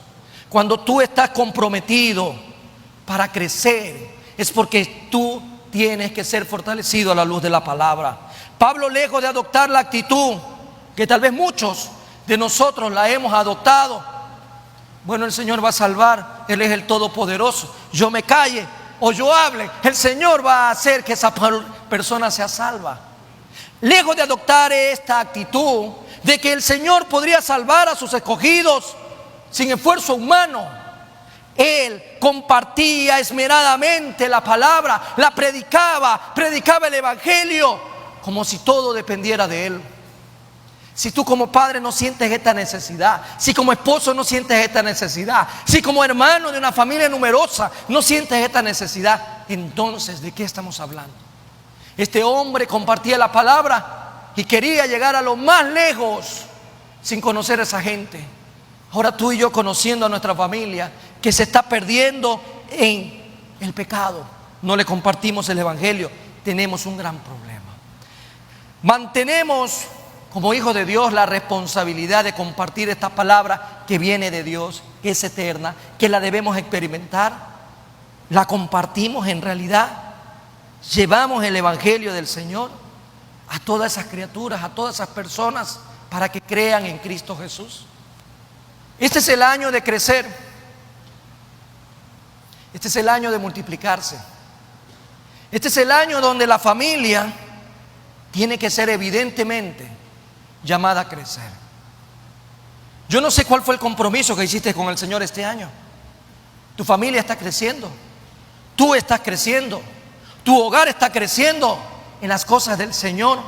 Cuando tú estás comprometido para crecer, es porque tú tienes que ser fortalecido a la luz de la palabra. Pablo, lejos de adoptar la actitud que tal vez muchos de nosotros la hemos adoptado, bueno, el Señor va a salvar, Él es el Todopoderoso, yo me calle o yo hable, el Señor va a hacer que esa persona sea salva. Lejos de adoptar esta actitud de que el Señor podría salvar a sus escogidos sin esfuerzo humano, Él compartía esmeradamente la palabra, la predicaba el Evangelio como si todo dependiera de Él. Si tú como padre no sientes esta necesidad, si como esposo no sientes esta necesidad, si como hermano de una familia numerosa no sientes esta necesidad, entonces ¿de qué estamos hablando? Este hombre compartía la palabra y quería llegar a lo más lejos sin conocer a esa gente. Ahora tú y yo, conociendo a nuestra familia que se está perdiendo en el pecado, no le compartimos el Evangelio, tenemos un gran problema. Mantenemos como hijos de Dios la responsabilidad de compartir esta palabra que viene de Dios, que es eterna, que la debemos experimentar. La compartimos en realidad. Llevamos el Evangelio del Señor a todas esas criaturas, a todas esas personas, para que crean en Cristo Jesús. Este es el año de crecer. Este es el año de multiplicarse. Este es el año donde la familia tiene que ser evidentemente llamada a crecer. Yo no sé cuál fue el compromiso que hiciste con el Señor este año. Tu familia está creciendo, tú estás creciendo, tu hogar está creciendo en las cosas del Señor,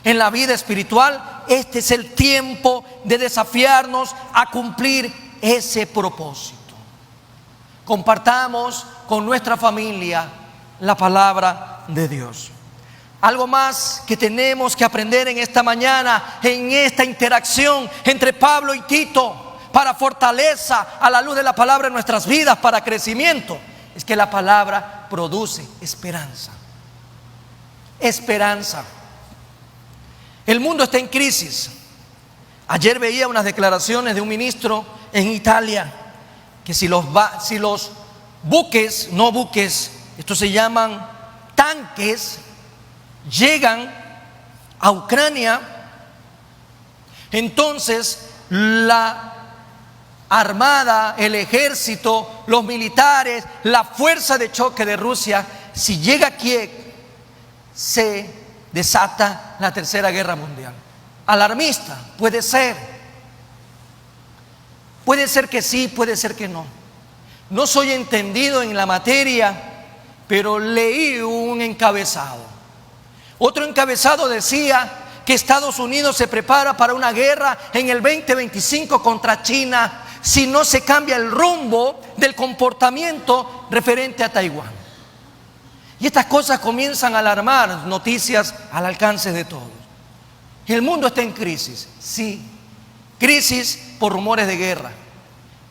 en la vida espiritual. Este es el tiempo de desafiarnos a cumplir ese propósito. Compartamos con nuestra familia la palabra de Dios. Algo más que tenemos que aprender en esta mañana, en esta interacción entre Pablo y Tito, para fortaleza a la luz de la palabra en nuestras vidas, para crecimiento, es que la palabra produce esperanza. Esperanza. El mundo está en crisis. Ayer veía unas declaraciones de un ministro en Italia, que si los buques, no buques, estos se llaman tanques, llegan a Ucrania, entonces la armada, el ejército, los militares, la fuerza de choque de Rusia, si llega a Kiev, se desata la Tercera Guerra Mundial. Alarmista, puede ser que sí, puede ser que no. No soy entendido en la materia, pero leí un encabezado. Otro encabezado decía que Estados Unidos se prepara para una guerra en el 2025 contra China si no se cambia el rumbo del comportamiento referente a Taiwán. Y estas cosas comienzan a alarmar, noticias al alcance de todos. El mundo está en crisis, sí. Crisis por rumores de guerra,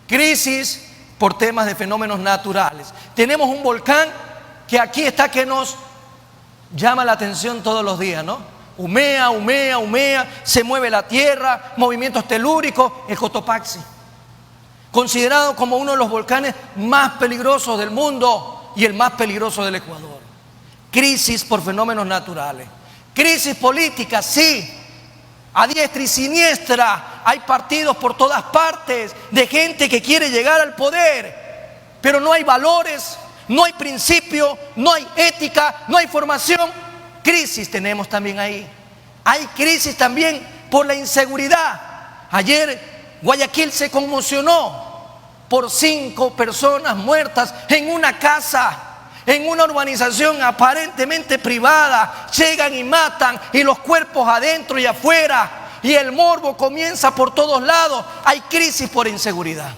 crisis por temas de fenómenos naturales. Tenemos un volcán que aquí está, que nos llama la atención todos los días, ¿no? Humea, humea, humea, se mueve la tierra, movimientos telúricos, el Cotopaxi, considerado como uno de los volcanes más peligrosos del mundo y el más peligroso del Ecuador. Crisis por fenómenos naturales. Crisis política, sí. A diestra y siniestra hay partidos por todas partes de gente que quiere llegar al poder, pero no hay valores, no hay principio, no hay ética, no hay formación. Crisis tenemos también ahí. Hay crisis también por la inseguridad. Ayer Guayaquil se conmocionó por 5 personas muertas en una casa, en una urbanización aparentemente privada. Llegan y matan, y los cuerpos adentro y afuera, y el morbo comienza por todos lados. Hay crisis por inseguridad.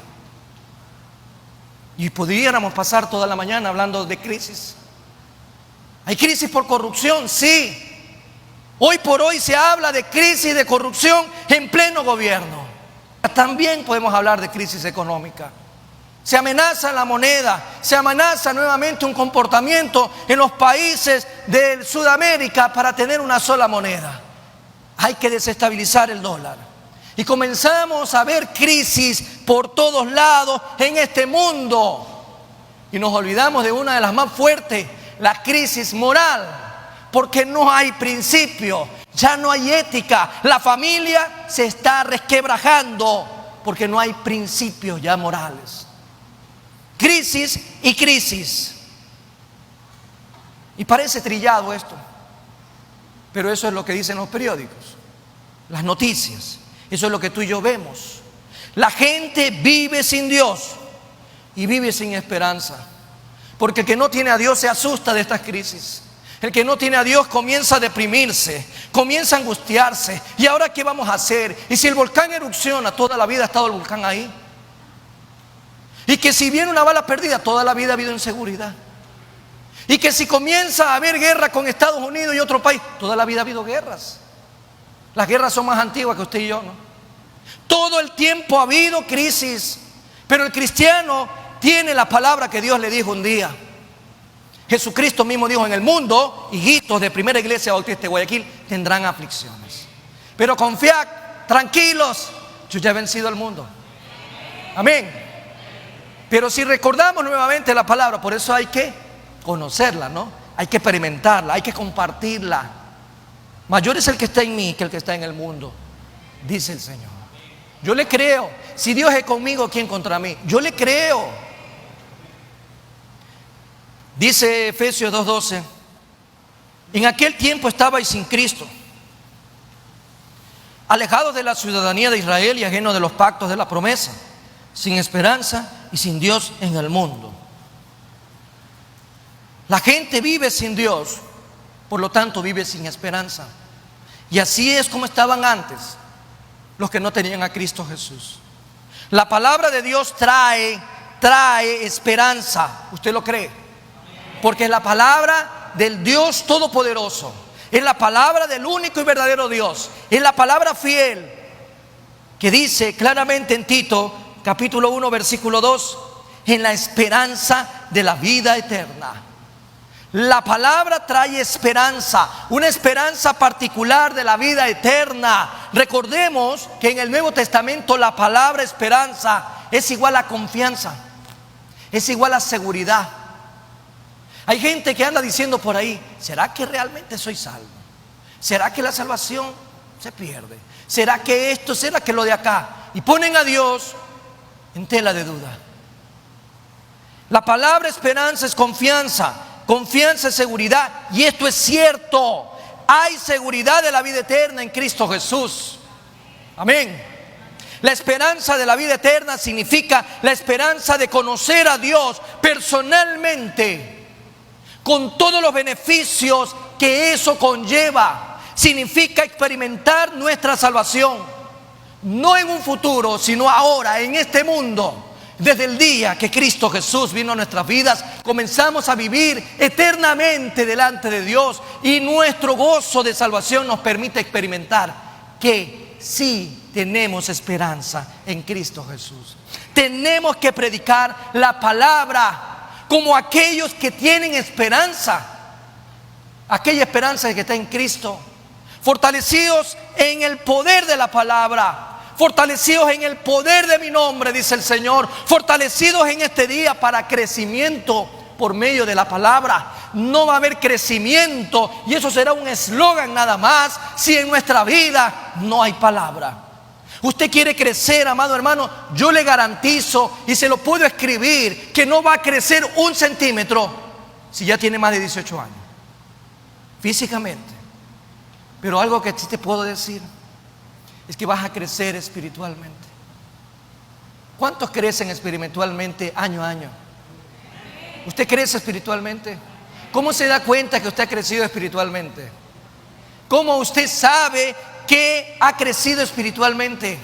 Y pudiéramos pasar toda la mañana hablando de crisis. Hay crisis por corrupción, sí. Hoy por hoy se habla de crisis de corrupción en pleno gobierno. También podemos hablar de crisis económica. Se amenaza la moneda, se amenaza nuevamente un comportamiento en los países de Sudamérica para tener una sola moneda. Hay que desestabilizar el dólar. Y comenzamos a ver crisis por todos lados en este mundo. Y nos olvidamos de una de las más fuertes, la crisis moral, porque no hay principio, ya no hay ética. La familia se está resquebrajando porque no hay principios ya morales. Crisis y crisis. Y parece trillado esto. Pero eso es lo que dicen los periódicos, las noticias. Eso es lo que tú y yo vemos. La gente vive sin Dios y vive sin esperanza. Porque el que no tiene a Dios se asusta de estas crisis. El que no tiene a Dios comienza a deprimirse, comienza a angustiarse. ¿Y ahora qué vamos a hacer? Y si el volcán erupciona, toda la vida ha estado el volcán ahí. Y que si viene una bala perdida, toda la vida ha habido inseguridad. Y que si comienza a haber guerra con Estados Unidos y otro país, toda la vida ha habido guerras. Las guerras son más antiguas que usted y yo, ¿no? Todo el tiempo ha habido crisis. Pero el cristiano tiene la palabra que Dios le dijo un día. Jesucristo mismo dijo: en el mundo, hijitos de Primera Iglesia Bautista de Guayaquil, tendrán aflicciones. Pero confiad, tranquilos, yo ya he vencido al mundo. Amén. Pero si recordamos nuevamente la palabra, por eso hay que conocerla, ¿no? Hay que experimentarla, hay que compartirla. Mayor es el que está en mí que el que está en el mundo, dice el Señor. Yo le creo. Si Dios es conmigo, ¿quién contra mí? Yo le creo. Dice Efesios 2:12: en aquel tiempo estabais sin Cristo, alejados de la ciudadanía de Israel y ajenos de los pactos de la promesa, sin esperanza y sin Dios en el mundo. La gente vive sin Dios, por lo tanto vive sin esperanza. Y así es como estaban antes los que no tenían a Cristo Jesús. La palabra de Dios trae esperanza. ¿Usted lo cree? Porque es la palabra del Dios Todopoderoso. Es la palabra del único y verdadero Dios. Es la palabra fiel que dice claramente en Tito capítulo 1 versículo 2: en la esperanza de la vida eterna. La palabra trae esperanza, una esperanza particular de la vida eterna. Recordemos que en el Nuevo Testamento la palabra esperanza es igual a confianza, es igual a seguridad. Hay gente que anda diciendo por ahí: ¿será que realmente soy salvo? ¿Será que la salvación se pierde? ¿Será que esto? ¿Será que lo de acá? Y ponen a Dios en tela de duda. La palabra esperanza es confianza. Confianza es seguridad. Y esto es cierto. Hay seguridad de la vida eterna en Cristo Jesús. Amén. La esperanza de la vida eterna significa la esperanza de conocer a Dios personalmente, con todos los beneficios que eso conlleva. Significa experimentar nuestra salvación, no en un futuro, sino ahora, en este mundo. Desde el día que Cristo Jesús vino a nuestras vidas, comenzamos a vivir eternamente delante de Dios, y nuestro gozo de salvación nos permite experimentar que sí tenemos esperanza en Cristo Jesús. Tenemos que predicar la palabra como aquellos que tienen esperanza, aquella esperanza que está en Cristo, fortalecidos en el poder de la palabra. Fortalecidos en el poder de mi nombre, dice el Señor. Fortalecidos en este día para crecimiento por medio de la palabra. No va a haber crecimiento, y eso será un eslogan nada más, si en nuestra vida no hay palabra. Usted quiere crecer, amado hermano, yo le garantizo, y se lo puedo escribir, que no va a crecer 1 centímetro si ya tiene más de 18 años, físicamente. Pero algo que sí te puedo decir es que vas a crecer espiritualmente. ¿Cuántos crecen espiritualmente año a año? ¿Usted crece espiritualmente? ¿Cómo se da cuenta que usted ha crecido espiritualmente? ¿Cómo usted sabe que ha crecido espiritualmente?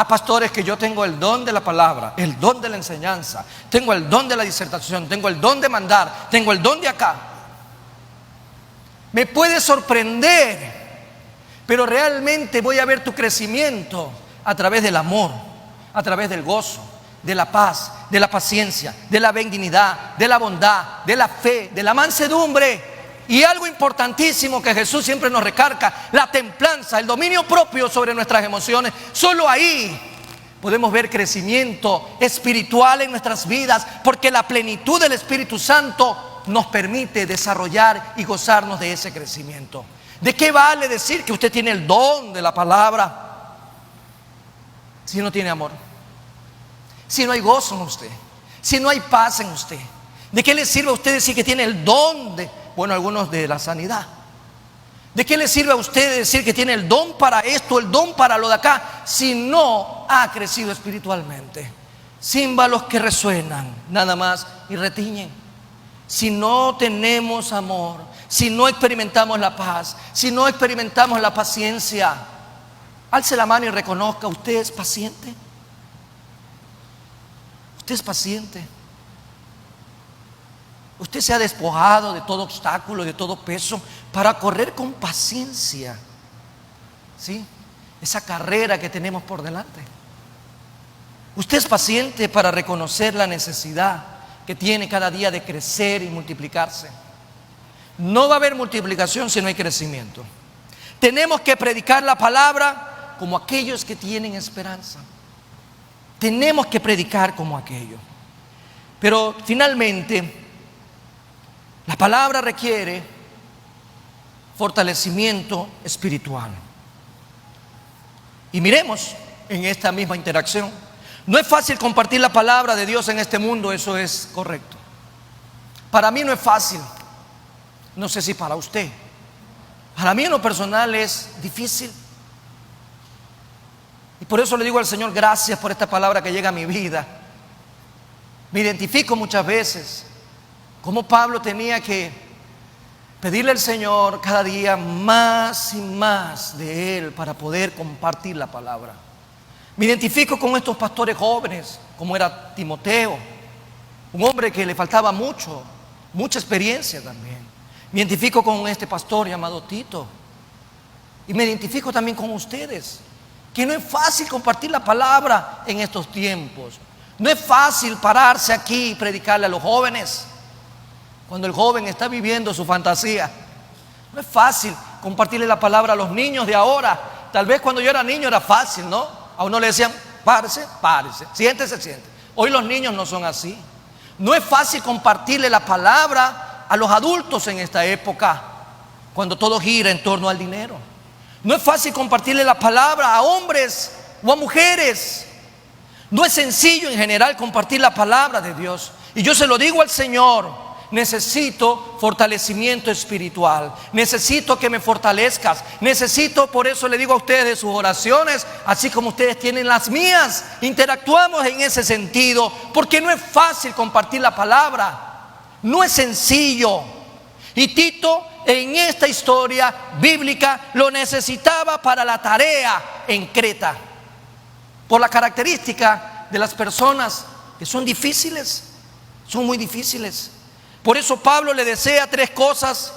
Pastores, que yo tengo el don de la palabra, el don de la enseñanza, tengo el don de la disertación, tengo el don de mandar, tengo el don de acá. Me puede sorprender, pero realmente voy a ver tu crecimiento a través del amor, a través del gozo, de la paz, de la paciencia, de la benignidad, de la bondad, de la fe, de la mansedumbre. Y algo importantísimo que Jesús siempre nos recarga: la templanza, el dominio propio sobre nuestras emociones. Solo ahí podemos ver crecimiento espiritual en nuestras vidas, porque la plenitud del Espíritu Santo nos permite desarrollar y gozarnos de ese crecimiento. ¿De qué vale decir que usted tiene el don de la palabra si no tiene amor? Si no hay gozo en usted, si no hay paz en usted. ¿De qué le sirve a usted decir que tiene el don de, bueno, algunos de la sanidad, ¿De qué le sirve a usted decir que tiene el don para esto, el don para lo de acá, si no ha crecido espiritualmente? Címbalos que resuenan nada más y retiñen. Si no tenemos amor, si no experimentamos la paz, si no experimentamos la paciencia, alce la mano y reconozca: usted es paciente. Usted es paciente. Usted se ha despojado de todo obstáculo, de todo peso, para correr con paciencia, ¿sí?, esa carrera que tenemos por delante. Usted es paciente para reconocer la necesidad que tiene cada día de crecer y multiplicarse. No va a haber multiplicación si no hay crecimiento. Tenemos que predicar la palabra como aquellos que tienen esperanza. Tenemos que predicar como aquellos. Pero finalmente, la palabra requiere fortalecimiento espiritual. Y miremos en esta misma interacción. No es fácil compartir la palabra de Dios en este mundo, eso es correcto. Para mí no es fácil. No sé si para usted. Para mí en lo personal es difícil. Y por eso le digo al Señor: gracias por esta palabra que llega a mi vida. Me identifico muchas veces como Pablo tenía que pedirle al Señor cada día más y más de Él para poder compartir la palabra. Me identifico con estos pastores jóvenes, como era Timoteo, un hombre que le faltaba mucha experiencia también. Me identifico con este pastor llamado Tito. Y me identifico también con ustedes, que no es fácil compartir la palabra en estos tiempos. No es fácil pararse aquí y predicarle a los jóvenes cuando el joven está viviendo su fantasía. No es fácil compartirle la palabra a los niños de ahora. Tal vez cuando yo era niño era fácil, ¿no? A uno le decían: párese, siéntese. Hoy los niños no son así. No es fácil compartirle la palabra a los adultos en esta época, cuando todo gira en torno al dinero. No es fácil compartirle la palabra a hombres o a mujeres. No es sencillo en general compartir la palabra de Dios. Y yo se lo digo al Señor: necesito fortalecimiento espiritual, necesito que me fortalezcas, necesito, por eso le digo a ustedes de sus oraciones, así como ustedes tienen las mías, interactuamos en ese sentido, porque no es fácil compartir la palabra, no es sencillo. Y Tito en esta historia bíblica lo necesitaba para la tarea en Creta, por la característica de las personas que son difíciles, son muy difíciles. Por eso Pablo le desea 3 cosas,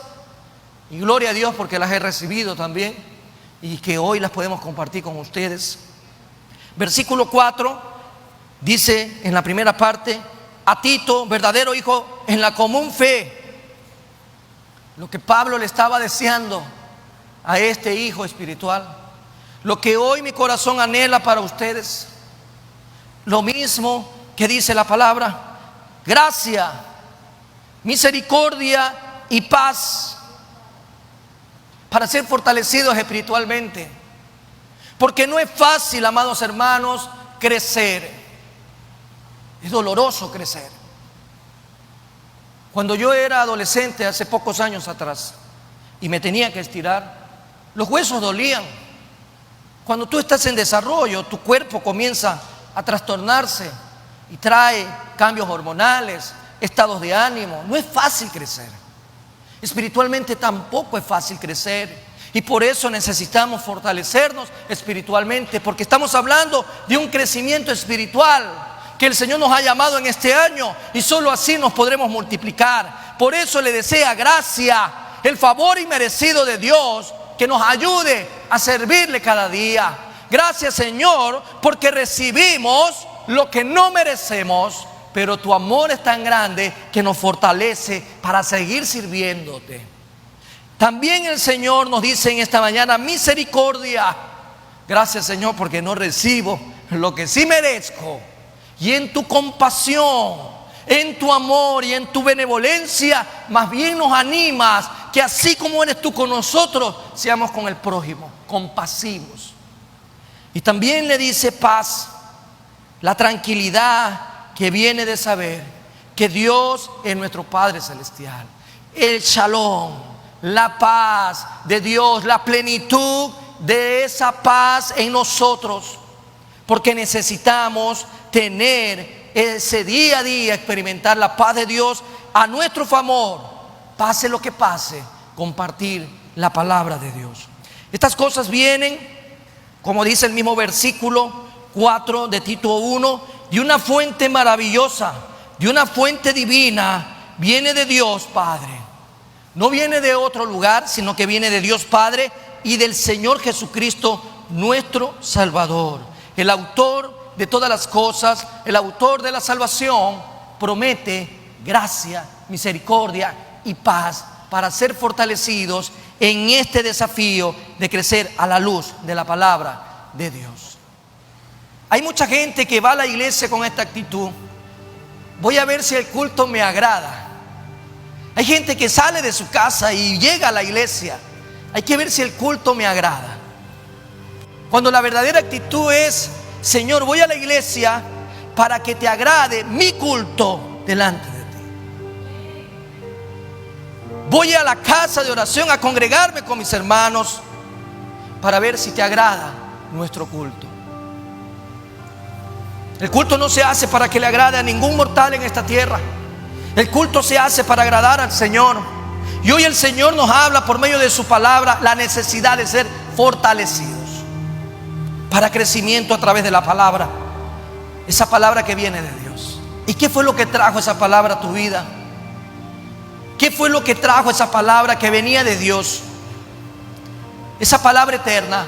y gloria a Dios porque las he recibido también y que hoy las podemos compartir con ustedes. Versículo 4 dice en la primera parte: a Tito, verdadero hijo en la común fe. Lo que Pablo le estaba deseando a este hijo espiritual, lo que hoy mi corazón anhela para ustedes, lo mismo que dice la palabra: gracia, misericordia y paz, para ser fortalecidos espiritualmente. Porque no es fácil, amados hermanos, crecer. Es doloroso crecer. Cuando yo era adolescente, hace pocos años atrás, y me tenía que estirar, los huesos dolían. Cuando tú estás en desarrollo, tu cuerpo comienza a trastornarse y trae cambios hormonales, estados de ánimo. No es fácil crecer. Espiritualmente tampoco es fácil crecer. Y por eso necesitamos fortalecernos espiritualmente, porque estamos hablando de un crecimiento espiritual que el Señor nos ha llamado en este año, y solo así nos podremos multiplicar. Por eso le desea gracia, el favor inmerecido de Dios, que nos ayude a servirle cada día. Gracias, Señor, porque recibimos lo que no merecemos, pero tu amor es tan grande que nos fortalece para seguir sirviéndote. También el Señor nos dice en esta mañana: misericordia. Gracias, Señor, porque no recibo lo que sí merezco. Y en tu compasión, en tu amor y en tu benevolencia, más bien nos animas que así como eres tú con nosotros, seamos con el prójimo, compasivos. Y también le dice paz, la tranquilidad que viene de saber que Dios es nuestro Padre Celestial. El Shalom, la paz de Dios, la plenitud de esa paz en nosotros, porque necesitamos tener ese día a día, experimentar la paz de Dios a nuestro favor, pase lo que pase, compartir la palabra de Dios. Estas cosas vienen, como dice el mismo versículo 4 de Tito 1, de una fuente maravillosa, de una fuente divina, viene de Dios Padre. No viene de otro lugar, sino que viene de Dios Padre y del Señor Jesucristo, nuestro Salvador. El autor de todas las cosas, el autor de la salvación, promete gracia, misericordia y paz para ser fortalecidos en este desafío de crecer a la luz de la palabra de Dios. Hay mucha gente que va a la iglesia con esta actitud: voy a ver si el culto me agrada. Hay gente que sale de su casa y llega a la iglesia: hay que ver si el culto me agrada. Cuando la verdadera actitud es: Señor, voy a la iglesia para que te agrade mi culto delante de ti. Voy a la casa de oración a congregarme con mis hermanos para ver si te agrada nuestro culto. El culto no se hace para que le agrade a ningún mortal en esta tierra. El culto se hace para agradar al Señor. Y hoy el Señor nos habla por medio de su palabra la necesidad de ser fortalecidos para crecimiento a través de la palabra. Esa palabra que viene de Dios. ¿Y qué fue lo que trajo esa palabra a tu vida? ¿Qué fue lo que trajo esa palabra que venía de Dios? Esa palabra eterna,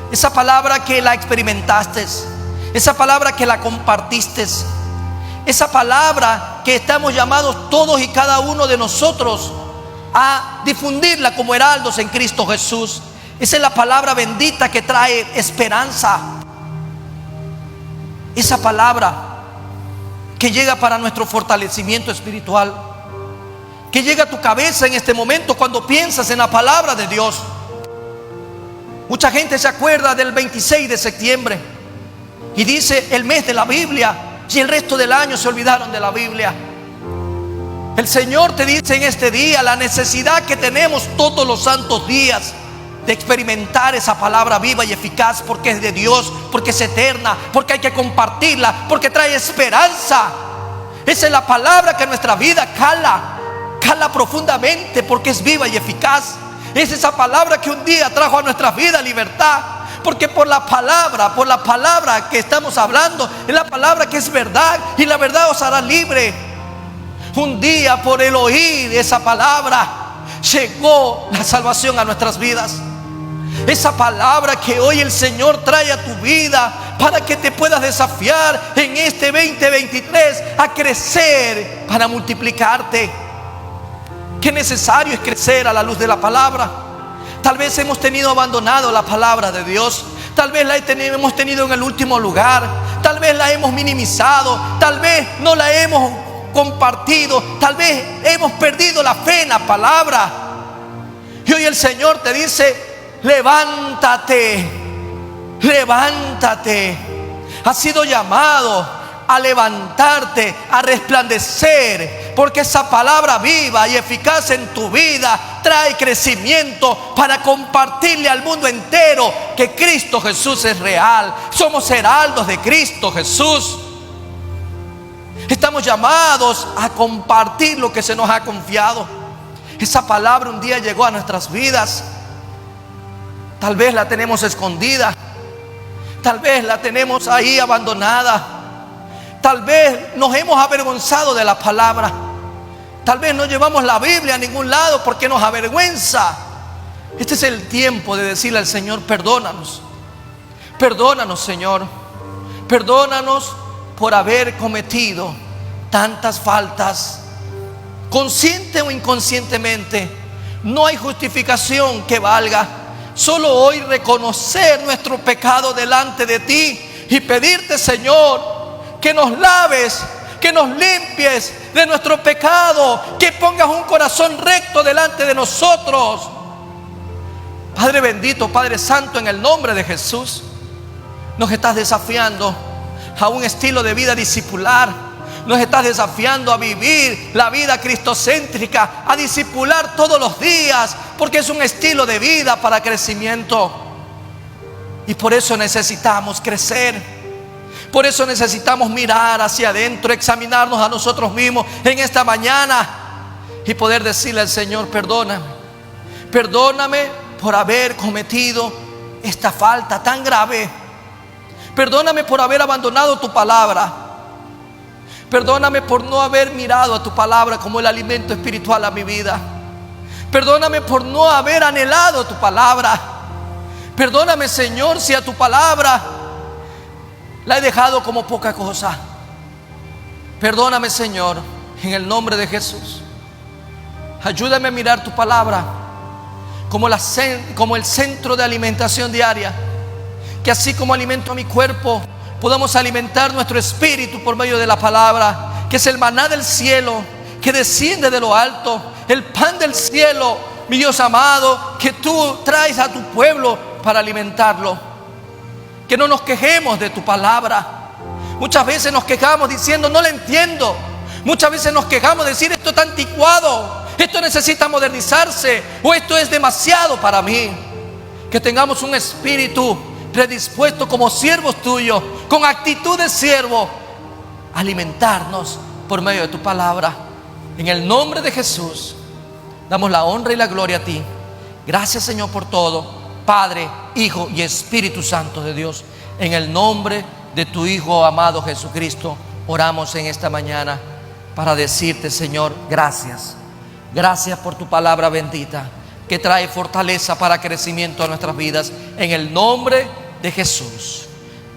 esa palabra que la experimentaste, esa palabra que la compartiste, esa palabra que estamos llamados todos y cada uno de nosotros a difundirla como heraldos en Cristo Jesús. Esa es la palabra bendita que trae esperanza. Esa palabra que llega para nuestro fortalecimiento espiritual, que llega a tu cabeza en este momento cuando piensas en la palabra de Dios. Mucha gente se acuerda del 26 de septiembre y dice el mes de la Biblia, y el resto del año se olvidaron de la Biblia. El Señor te dice en este día la necesidad que tenemos todos los santos días de experimentar esa palabra viva y eficaz, porque es de Dios, porque es eterna, porque hay que compartirla, porque trae esperanza. Esa es la palabra que en nuestra vida cala profundamente, porque es viva y eficaz. Es esa palabra que un día trajo a nuestras vidas libertad, porque por la palabra que estamos hablando, es la palabra que es verdad, y la verdad os hará libre. Un día, por el oír esa palabra, llegó la salvación a nuestras vidas. Esa palabra que hoy el Señor trae a tu vida para que te puedas desafiar en este 2023 a crecer para multiplicarte. Qué necesario es crecer a la luz de la palabra. Tal vez hemos tenido abandonado la palabra de Dios. Tal vez la hemos tenido en el último lugar. Tal vez la hemos minimizado. Tal vez no la hemos compartido. Tal vez hemos perdido la fe en la palabra. Y hoy el Señor te dice: levántate, levántate. Has sido llamado a levantarte, a resplandecer, porque esa palabra viva y eficaz en tu vida trae crecimiento para compartirle al mundo entero que Cristo Jesús es real. Somos heraldos de Cristo Jesús. Estamos llamados a compartir lo que se nos ha confiado. Esa palabra un día llegó a nuestras vidas. Tal vez la tenemos escondida, tal vez la tenemos ahí abandonada. Tal vez nos hemos avergonzado de la palabra. Tal vez no llevamos la Biblia a ningún lado porque nos avergüenza. Este es el tiempo de decirle al Señor: perdónanos. Perdónanos, Señor. Perdónanos por haber cometido tantas faltas, consciente o inconscientemente. No hay justificación que valga. Solo hoy reconocer nuestro pecado delante de ti y pedirte, Señor, que nos laves, que nos limpies de nuestro pecado, que pongas un corazón recto delante de nosotros. Padre bendito, Padre santo, en el nombre de Jesús, nos estás desafiando a un estilo de vida discipular. nos estás desafiando a vivir la vida cristocéntrica, a discipular todos los días, porque es un estilo de vida para crecimiento. Y por eso necesitamos crecer. Por eso necesitamos mirar hacia adentro, examinarnos a nosotros mismos en esta mañana y poder decirle al Señor: perdóname, perdóname por haber cometido esta falta tan grave. Perdóname por haber abandonado tu palabra. Perdóname por no haber mirado a tu palabra como el alimento espiritual a mi vida. Perdóname por no haber anhelado tu palabra. Perdóname, Señor, si a tu palabra la he dejado como poca cosa. Perdóname, Señor, en el nombre de Jesús. Ayúdame a mirar tu palabra como el centro de alimentación diaria. Que así como alimento a mi cuerpo, podamos alimentar nuestro espíritu por medio de la palabra, que es el maná del cielo, que desciende de lo alto, el pan del cielo, mi Dios amado, que tú traes a tu pueblo para alimentarlo. Que no nos quejemos de tu palabra. Muchas veces nos quejamos diciendo: no la entiendo. Muchas veces nos quejamos de decir: esto está anticuado, esto necesita modernizarse, o esto es demasiado para mí. Que tengamos un espíritu predispuesto como siervos tuyos, con actitud de siervo, a alimentarnos por medio de tu palabra. En el nombre de Jesús damos la honra y la gloria a ti. Gracias, Señor, por todo, Padre, Hijo y Espíritu Santo de Dios. En el nombre de tu Hijo amado Jesucristo oramos en esta mañana para decirte, Señor, gracias. Gracias por tu palabra bendita, que trae fortaleza para crecimiento a nuestras vidas. En el nombre de Jesús.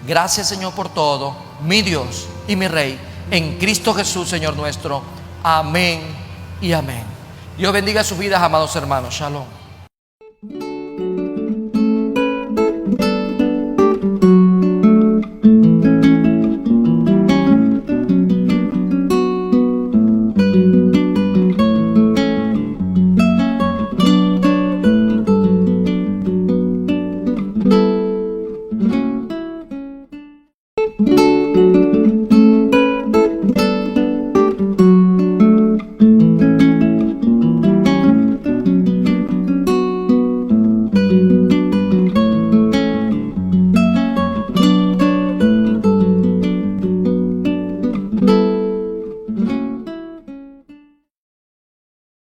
Gracias, Señor, por todo, mi Dios y mi Rey, en Cristo Jesús, Señor nuestro. Amén y amén. Dios bendiga sus vidas, amados hermanos. Shalom.